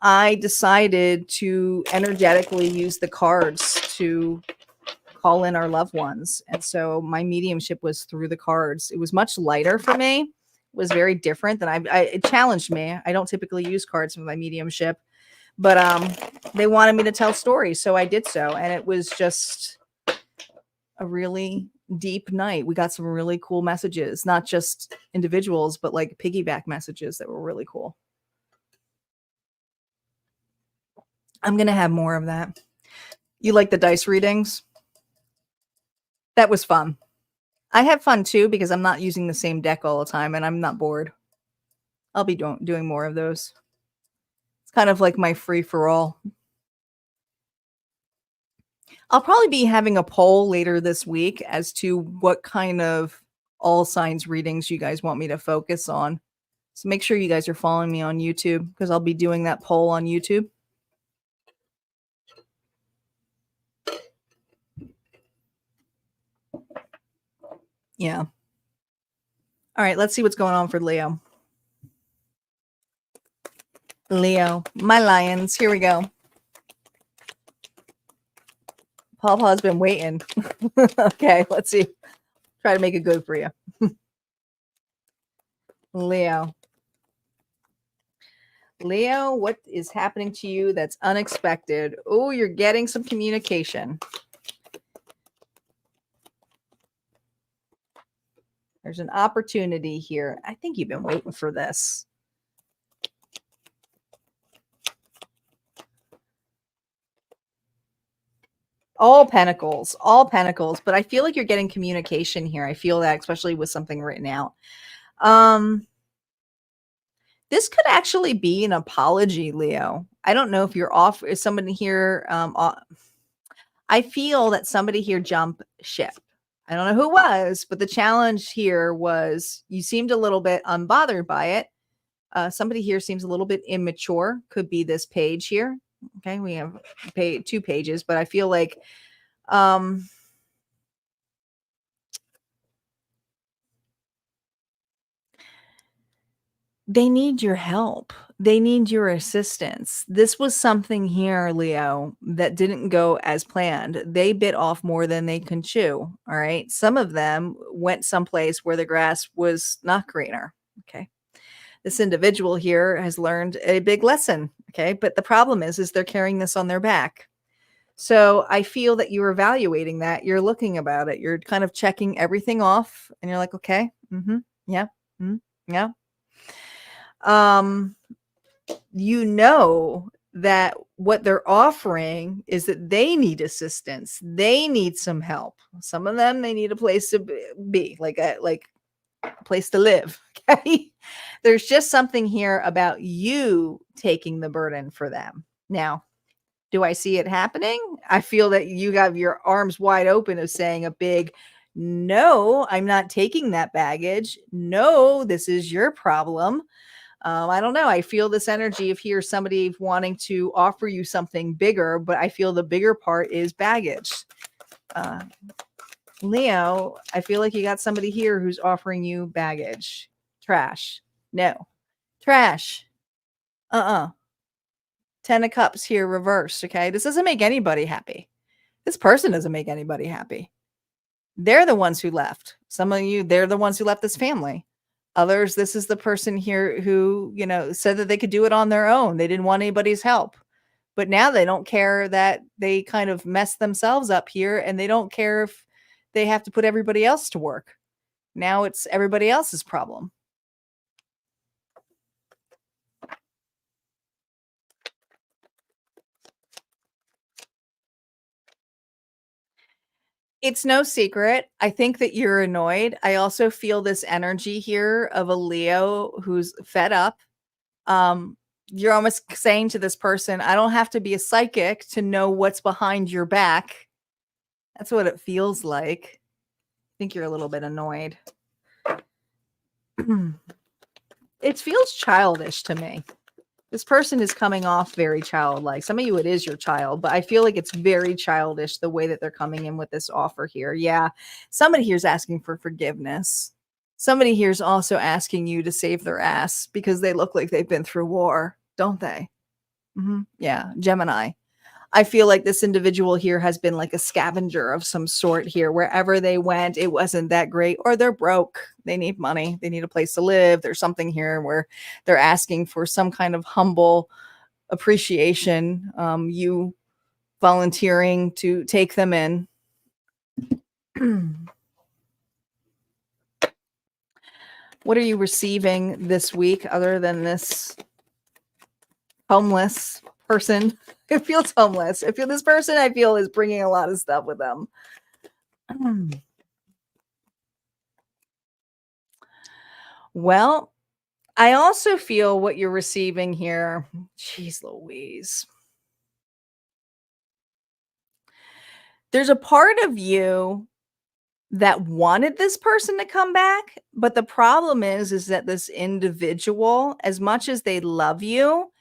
S1: I decided to energetically use the cards to call in our loved ones. And so my mediumship was through the cards. It was much lighter for me. It was very different than it challenged me. I don't typically use cards for my mediumship, but they wanted me to tell stories, so I did so. And it was just a really deep night. We got some really cool messages, not just individuals, but like piggyback messages that were really cool. I'm going to have more of that. You like the dice readings? That was fun. I have fun too because I'm not using the same deck all the time and I'm not bored. I'll be doing more of those. It's kind of like my free for all. I'll probably be having a poll later this week as to what kind of all signs readings you guys want me to focus on. So make sure you guys are following me on YouTube because I'll be doing that poll on YouTube. Yeah. All right, let's see what's going on for Leo. Leo, my lions, here we go. Pawpaw's been waiting. Okay, let's see. Try to make it good for you. Leo. Leo, what is happening to you that's unexpected? Oh, you're getting some communication. There's an opportunity here. I think you've been waiting for this. All pentacles, but I feel like you're getting communication here. I feel that, especially with something written out. This could actually be an apology, Leo. I don't know if you're off. Is somebody here? I feel that somebody here jumped ship. I don't know who it was, but the challenge here was you seemed a little bit unbothered by it. Somebody here seems a little bit immature. Could be this page here. Okay, we have two pages, but I feel like they need your help. They need your assistance. This was something here, Leo, that didn't go as planned. They bit off more than they can chew. All right. Some of them went someplace where the grass was not greener. Okay. This individual here has learned a big lesson. Okay. But the problem is they're carrying this on their back. So I feel that you're evaluating that. You're looking about it. You're kind of checking everything off and you're like, okay, yeah, yeah. You know that what they're offering is that they need assistance. They need some help. Some of them, they need a place to be, like a place to live. Okay. There's just something here about you taking the burden for them. Now, do I see it happening? I feel that you have your arms wide open of saying a big, no, I'm not taking that baggage. No, this is your problem. I don't know. I feel this energy of here somebody wanting to offer you something bigger, but I feel the bigger part is baggage. Leo, I feel like you got somebody here who's offering you baggage. Trash. No. Trash. 10 of Cups here reversed, okay? This doesn't make anybody happy. This person doesn't make anybody happy. They're the ones who left. Some of you, they're the ones who left this family. Others, this is the person here who, said that they could do it on their own. They didn't want anybody's help. But now they don't care that they kind of messed themselves up here, and they don't care if they have to put everybody else to work. Now it's everybody else's problem. It's no secret. I think that you're annoyed. I also feel this energy here of a Leo who's fed up. You're almost saying to this person, I don't have to be a psychic to know what's behind your back. That's what it feels like. I think you're a little bit annoyed. It feels childish to me. This person is coming off very childlike. Some of you, it is your child, but I feel like it's very childish the way that they're coming in with this offer here. Yeah. Somebody here is asking for forgiveness. Somebody here is also asking you to save their ass because they look like they've been through war, don't they? Yeah. Gemini. I feel like this individual here has been like a scavenger of some sort here. Wherever they went, it wasn't that great, or they're broke. They need money. They need a place to live. There's something here where they're asking for some kind of humble appreciation. You volunteering to take them in. What are you receiving this week other than this homeless person? It feels homeless. I feel this person, I feel, is bringing a lot of stuff with them. Well, I also feel what you're receiving here. Jeez Louise. There's a part of you that wanted this person to come back, but the problem is that this individual, as much as they love you,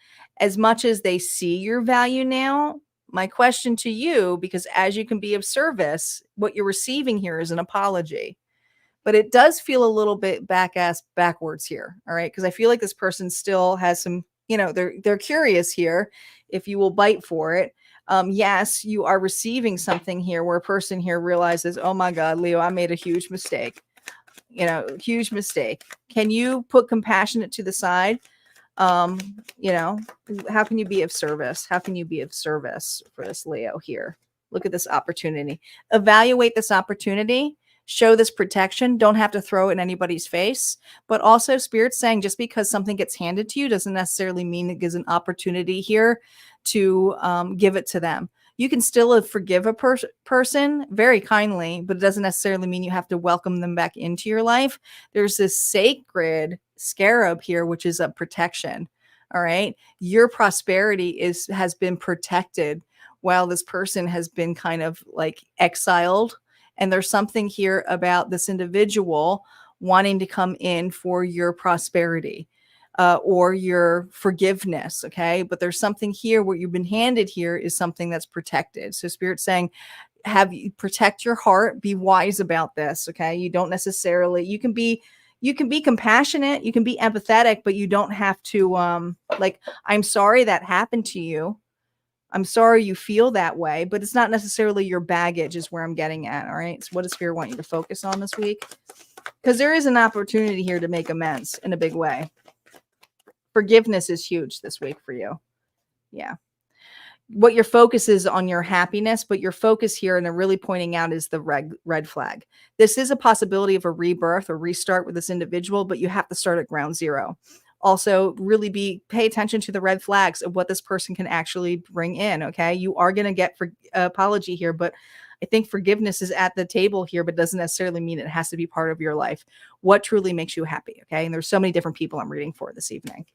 S1: as much as they see your value now, my question to you, because as you can be of service, what you're receiving here is an apology. But it does feel a little bit backwards here. All right. Because I feel like this person still has some, they're curious here if you will bite for it. Yes, you are receiving something here where a person here realizes, oh my God, Leo, I made a huge mistake. Huge mistake. Can you put compassionate to the side? How can you be of service? How can you be of service for this Leo here? Look at this opportunity. Evaluate this opportunity. Show this protection. Don't have to throw it in anybody's face. But also, Spirit's saying just because something gets handed to you doesn't necessarily mean it gives an opportunity here to give it to them. You can still forgive a person very kindly, but it doesn't necessarily mean you have to welcome them back into your life. There's this sacred scarab here, which is a protection. All right. Your prosperity has been protected while this person has been kind of like exiled. And there's something here about this individual wanting to come in for your prosperity. Or your forgiveness. Okay. But there's something here, what you've been handed here is something that's protected. So Spirit's saying, have you protect your heart, be wise about this. Okay. You don't necessarily, you can be compassionate, you can be empathetic, but you don't have to, I'm sorry that happened to you. I'm sorry you feel that way, but it's not necessarily your baggage is where I'm getting at. All right. So what does Spirit want you to focus on this week? Because there is an opportunity here to make amends in a big way. Forgiveness is huge this week for you. Yeah. What your focus is on your happiness, but your focus here, and they're really pointing out, is the red flag. This is a possibility of a rebirth or restart with this individual, but you have to start at ground zero. Also, really pay attention to the red flags of what this person can actually bring in. Okay. You are going to get apology here, but I think forgiveness is at the table here, but doesn't necessarily mean it has to be part of your life. What truly makes you happy? Okay. And there's so many different people I'm reading for this evening,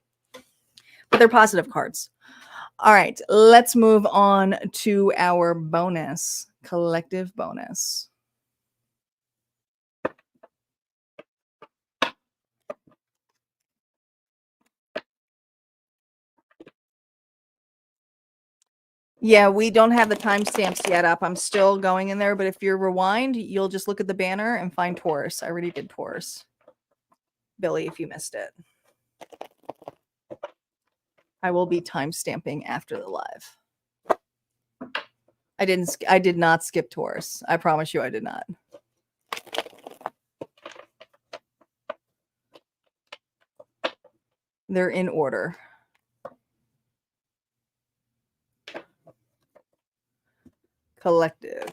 S1: but they're positive cards. All right, let's move on to our bonus, collective bonus. Yeah, we don't have the timestamps yet up. I'm still going in there, but if you rewind, you'll just look at the banner and find Taurus. I already did Taurus. Billy, if you missed it. I will be timestamping after the live. I did not skip Taurus. I promise you I did not. They're in order. Collective.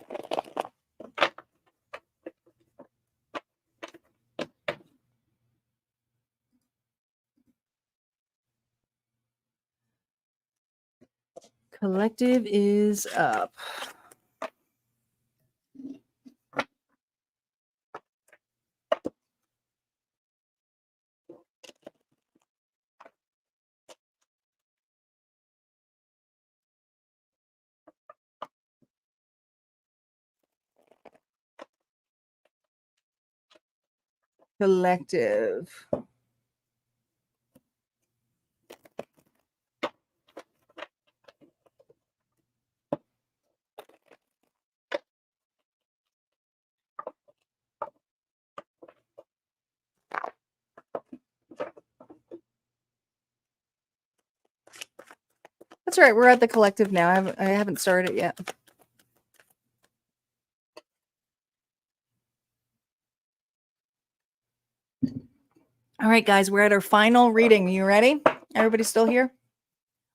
S1: Collective is up. Collective. That's right. We're at the collective now. I haven't started yet. All right, guys, we're at our final reading. You ready? Everybody still here?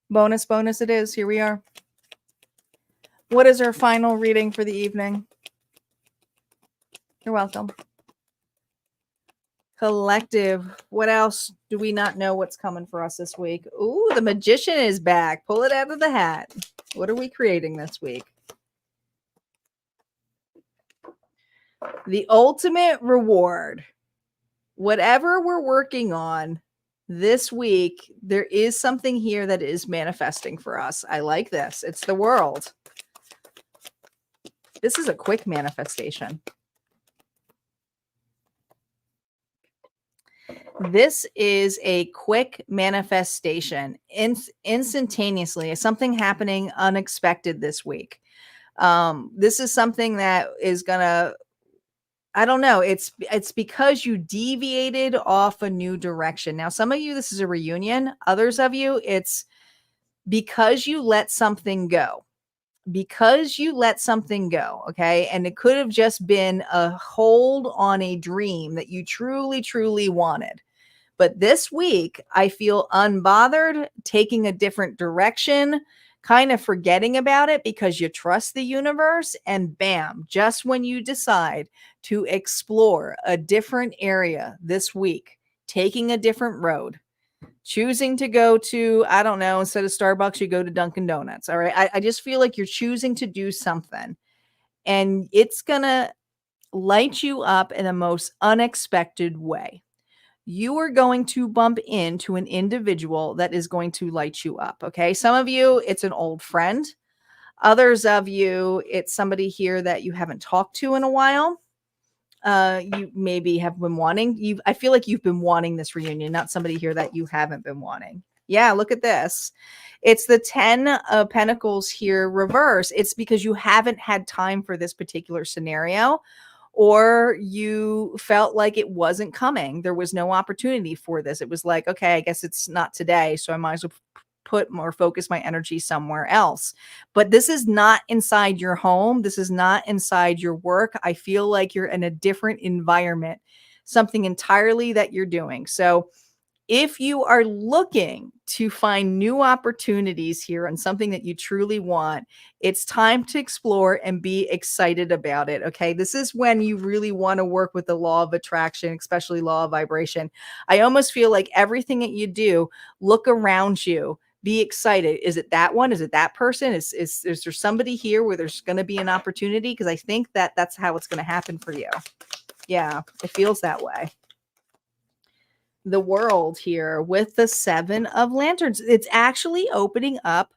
S1: Bonus it is. Here we are. What is our final reading for the evening? You're welcome. Collective. What else do we not know what's coming for us this week? Ooh, the Magician is back. Pull it out of the hat. What are we creating this week? The ultimate reward. Whatever we're working on this week, there is something here that is manifesting for us. I like this. It's the World. This is a quick manifestation. This is a quick manifestation, instantaneously. Something happening unexpected this week. This is something that is gonna, I don't know. It's because you deviated off a new direction. Now, some of you, this is a reunion. Others of you, it's because you let something go. Because you let something go, okay? And it could have just been a hold on a dream that you truly, truly wanted. But this week, I feel unbothered, taking a different direction, kind of forgetting about it because you trust the universe. And bam, just when you decide to explore a different area this week, taking a different road, choosing to go to, I don't know, instead of Starbucks, you go to Dunkin' Donuts. All right. I just feel like you're choosing to do something and it's going to light you up in the most unexpected way. You are going to bump into an individual that is going to light you up. Okay. Some of you, it's an old friend. Others of you, it's somebody here that you haven't talked to in a while. You maybe have been wanting, I feel like you've been wanting this reunion, not somebody here that you haven't been wanting. Yeah, look at this. It's the 10 of Pentacles here reverse. It's because you haven't had time for this particular scenario, or you felt like it wasn't coming. There was no opportunity for this. It was like, okay, I guess it's not today, so I might as well put more focus my energy somewhere else. But this is not inside your home. This is not inside your work. I feel like you're in a different environment, something entirely that you're doing. So if you are looking to find new opportunities here on something that you truly want, it's time to explore and be excited about it. Okay. This is when you really want to work with the law of attraction, especially law of vibration. I almost feel like everything that you do, look around you, be excited. Is it that one? Is it that person? Is there somebody here where there's going to be an opportunity? Because I think that that's how it's going to happen for you. Yeah, it feels that way. The World here with the 7 of Lanterns. It's actually opening up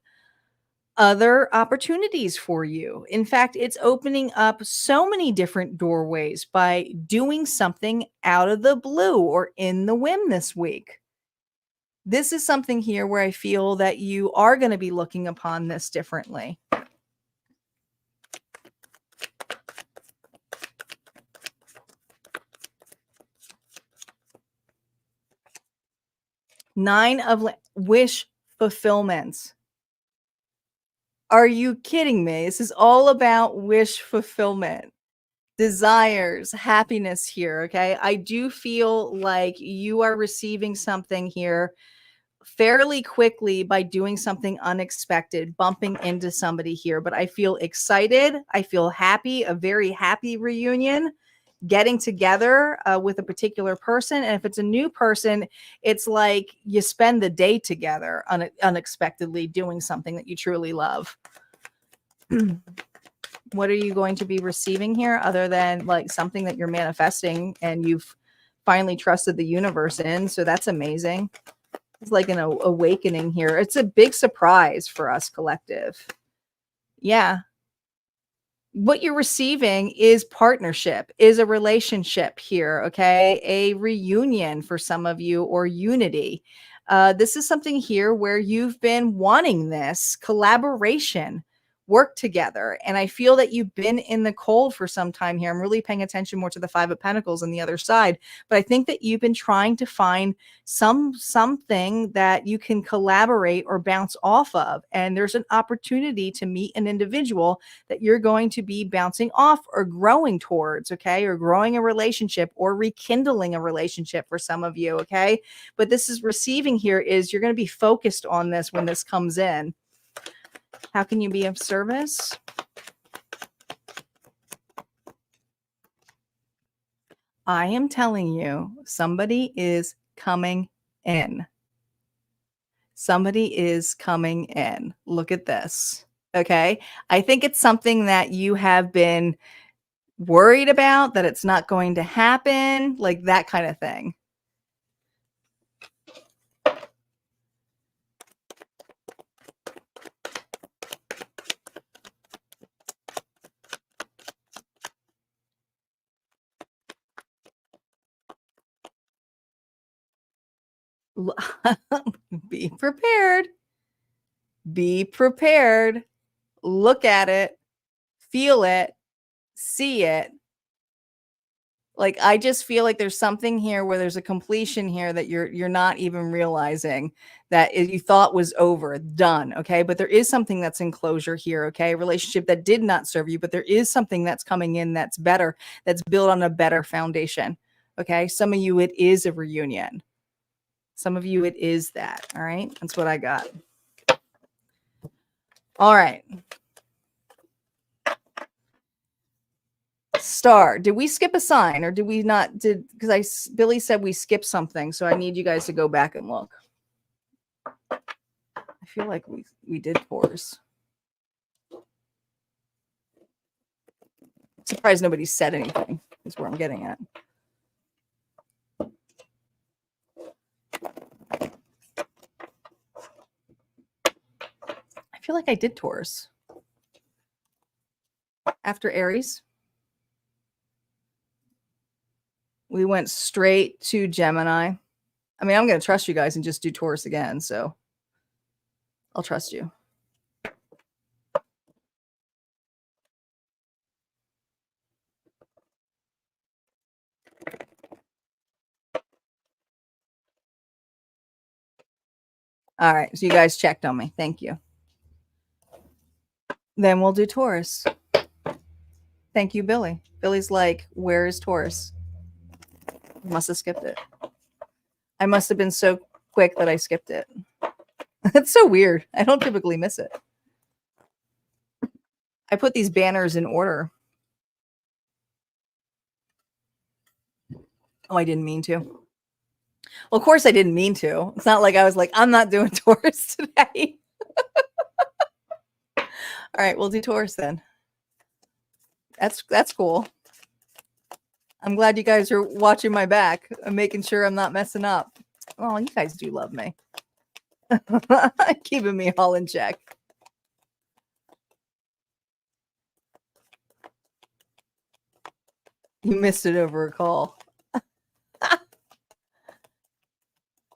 S1: other opportunities for you. In fact, it's opening up so many different doorways by doing something out of the blue or in the whim this week. This is something here where I feel that you are going to be looking upon this differently. Nine of wish fulfillments. Are you kidding me? This is all about wish fulfillment, desires, happiness here. Okay. I do feel like you are receiving something here fairly quickly by doing something unexpected, bumping into somebody here. But I feel excited. I feel happy, a very happy reunion, getting together with a particular person. And if it's a new person, it's like you spend the day together unexpectedly doing something that you truly love. What are you going to be receiving here other than like something that you're manifesting and you've finally trusted the universe in? So that's amazing. It's like an awakening here. It's a big surprise for us collective. Yeah. What you're receiving is partnership, is a relationship here, okay? A reunion for some of you, or unity. This is something here where you've been wanting this collaboration work together. And I feel that you've been in the cold for some time here. I'm really paying attention more to the Five of Pentacles on the other side, but I think that you've been trying to find something that you can collaborate or bounce off of. And there's an opportunity to meet an individual that you're going to be bouncing off or growing towards, okay? Or growing a relationship or rekindling a relationship for some of you, okay? But this is receiving here is you're going to be focused on this when this comes in. How can you be of service? I am telling you, somebody is coming in. Somebody is coming in. Look at this. Okay. I think it's something that you have been worried about, that it's not going to happen, like that kind of thing. Be prepared. Be prepared. Look at it. Feel it. See it. Like, I just feel like there's something here where there's a completion here that you're not even realizing that you thought was over, done, okay? But there is something that's in closure here, okay? A relationship that did not serve you, but there is something that's coming in that's better, that's built on a better foundation, okay? Some of you, it is a reunion. Some of you, it is that, all right? That's what I got. All right. Star, did we skip a sign or did we not? Because Billy said we skipped something, so I need you guys to go back and look. I feel like we did Taurus. Surprised nobody said anything is where I'm getting at. I feel like I did Taurus. After Aries, we went straight to Gemini. I mean, I'm going to trust you guys and just do Taurus again, so I'll trust you. All right, so you guys checked on me. Thank you. Then we'll do Taurus. Thank you, Billy. Billy's like, where is Taurus? Must have skipped it. I must have been so quick that I skipped it. It's so weird. I don't typically miss it. I put these banners in order. Oh, I didn't mean to. Well, of course I didn't mean to. It's not like I was like, I'm not doing Taurus today. All right, we'll do Taurus then. That's cool. I'm glad you guys are watching my back. I'm making sure I'm not messing up. Oh, you guys do love me. Keeping me all in check. You missed it over a call.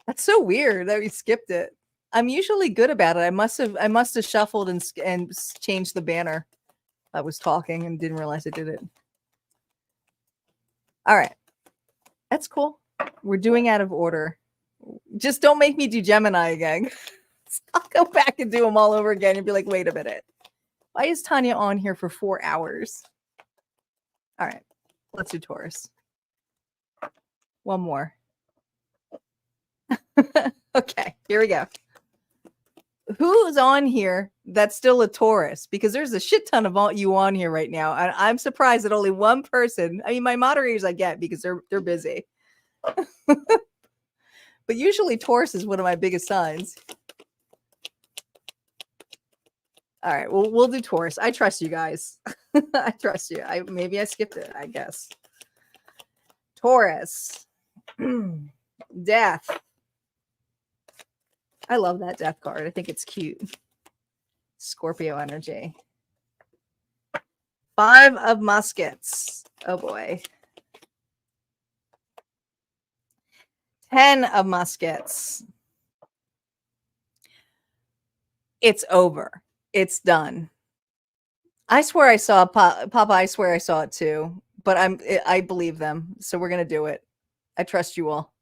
S1: That's so weird that we skipped it. I'm usually good about it. I must have shuffled and changed the banner. I was talking and didn't realize I did it. All right. That's cool. We're doing out of order. Just don't make me do Gemini again. I'll go back and do them all over again and be like, wait a minute. Why is Tanya on here for 4 hours? All right. Let's do Taurus. One more. Okay, here we go. Who's on here that's still a Taurus? Because there's a shit ton of all you on here right now. I'm surprised that only one person. I mean, my moderators I get because they're busy. But usually Taurus is one of my biggest signs. All right, well, we'll do Taurus. I trust you guys. I trust you. Maybe I skipped it, I guess. Taurus. Death. I love that death card. I think it's cute. Scorpio energy. 5 of muskets. Oh boy. 10 of muskets. It's over. It's done. I swear I saw Papa. I swear I saw it too, but I believe them. So we're going to do it. I trust you all.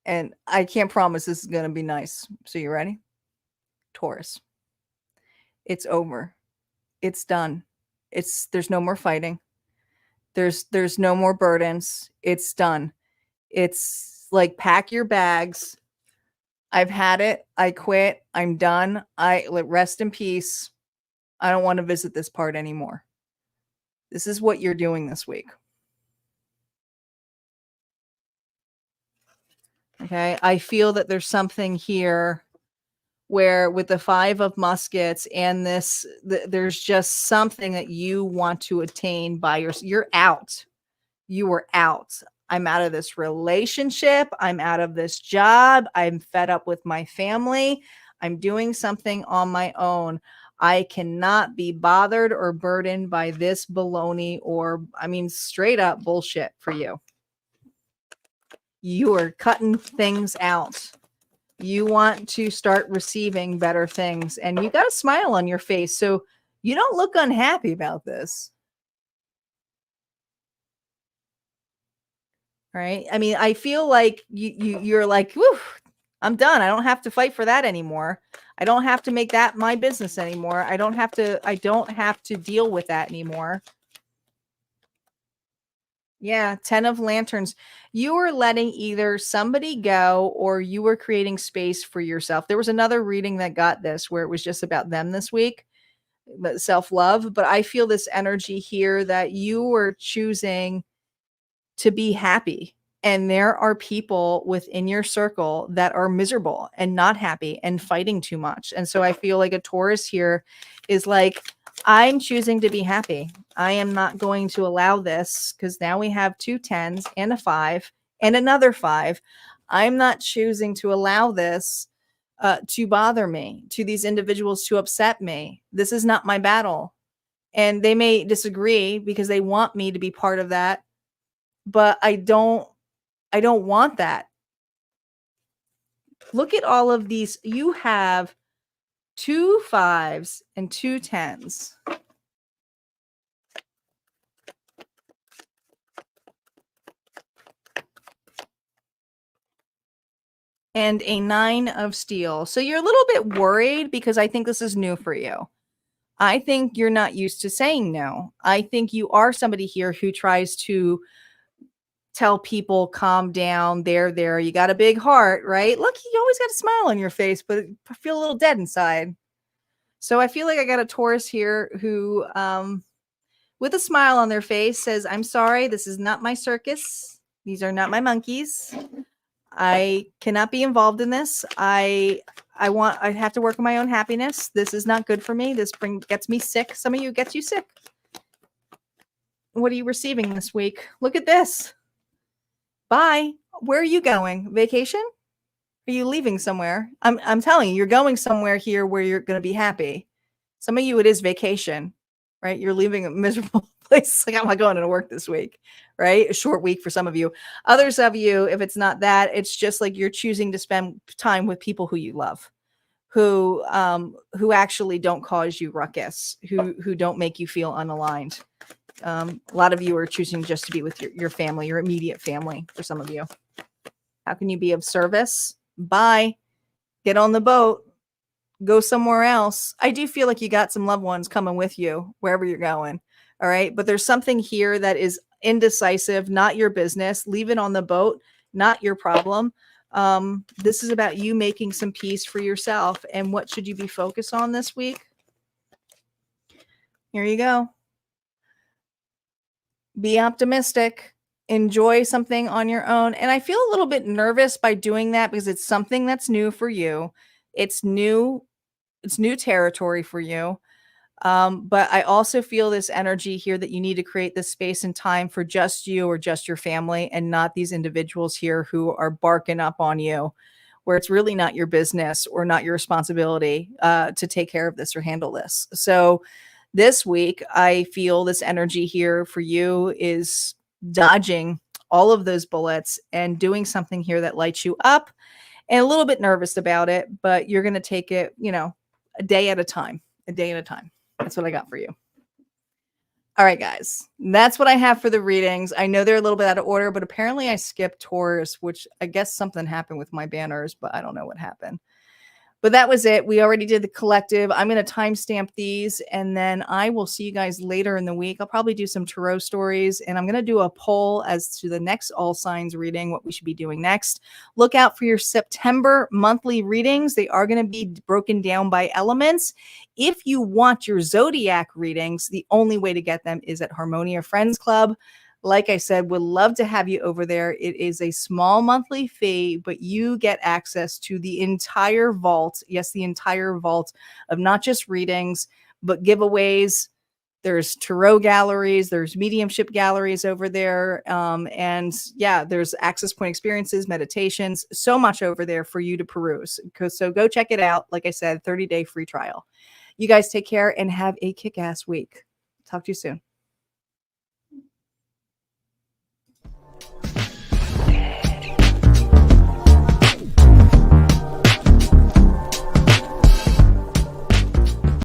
S1: And I can't promise this is going to be nice. So you ready? Taurus. It's over. It's done. There's no more fighting. There's no more burdens. It's done. It's like pack your bags. I've had it. I quit. I'm done. Rest in peace. I don't want to visit this part anymore. This is what you're doing this week. Okay. I feel that there's something here where with the 5 of muskets and this, there's just something that you want to attain by you're out. You were out. I'm out of this relationship. I'm out of this job. I'm fed up with my family. I'm doing something on my own. I cannot be bothered or burdened by this baloney or, straight up bullshit for you. You are cutting things out. You want to start receiving better things, and you got a smile on your face. So you don't look unhappy about this. Right? I feel like you're like, whew, I'm done. I don't have to fight for that anymore. I don't have to make that my business anymore. I don't have to deal with that anymore. Yeah, 10 of lanterns. You were letting either somebody go or you were creating space for yourself. There was another reading that got this where it was just about them this week, but self-love. But I feel this energy here that you were choosing to be happy. And there are people within your circle that are miserable and not happy and fighting too much. And so I feel like a Taurus here is like, I'm choosing to be happy. I am not going to allow this because now we have 2 10s and a 5 and another 5. I'm not choosing to allow this to bother me, to these individuals to upset me. This is not my battle. And they may disagree because they want me to be part of that. But I don't want that. Look at all of these. You have 2 5s and 2 10s. And a 9 of steel. So you're a little bit worried because I think this is new for you. I think you're not used to saying no. I think you are somebody here who tries to tell people, calm down, there. You got a big heart, right? Look, you always got a smile on your face, but I feel a little dead inside. So I feel like I got a Taurus here who, with a smile on their face, says, I'm sorry, this is not my circus. These are not my monkeys. I cannot be involved in this. I have to work on my own happiness. This is not good for me. This gets me sick. Some of you gets you sick. What are you receiving this week? Look at this. Bye. Where are you going? Vacation? Are you leaving somewhere? I'm telling you, you're going somewhere here where you're going to be happy. Some of you, it is vacation, right? You're leaving a miserable place. Like, I'm not going to work this week, right? A short week for some of you. Others of you, if it's not that, it's just like you're choosing to spend time with people who you love, who actually don't cause you ruckus, who don't make you feel unaligned. A lot of you are choosing just to be with your family, your immediate family. For some of you, how can you be of service? Bye. Get on the boat. Go somewhere else. I do feel like you got some loved ones coming with you wherever you're going. All right. But there's something here that is indecisive, not your business. Leave it on the boat, not your problem. This is about you making some peace for yourself. And what should you be focused on this week? Here you go. Be optimistic. Enjoy something on your own. And I feel a little bit nervous by doing that because it's something that's new for you. It's new territory for you. But I also feel this energy here that you need to create this space and time for just you or just your family and not these individuals here who are barking up on you, where it's really not your business or not your responsibility to take care of this or handle this. So this week, I feel this energy here for you is dodging all of those bullets and doing something here that lights you up, and a little bit nervous about it, but you're going to take it, a day at a time. a day at a time. That's what I got for you. All right, guys, that's what I have for the readings. I know they're a little bit out of order, but apparently I skipped Taurus, which I guess something happened with my banners, but I don't know what happened. But that was it. We already did the collective. I'm going to timestamp these, and then I will see you guys later in the week. I'll probably do some tarot stories, and I'm going to do a poll as to the next all signs reading, what we should be doing next. Look out for your September monthly readings. They are going to be broken down by elements. If you want your zodiac readings, the only way to get them is at Harmonia Friends Club. Like I said, would love to have you over there. It is a small monthly fee, but you get access to the entire vault. Yes, the entire vault of not just readings, but giveaways. There's tarot galleries, there's mediumship galleries over there. And yeah, there's access point experiences, meditations, so much over there for you to peruse. So go check it out. Like I said, 30-day free trial. You guys take care and have a kick-ass week. Talk to you soon.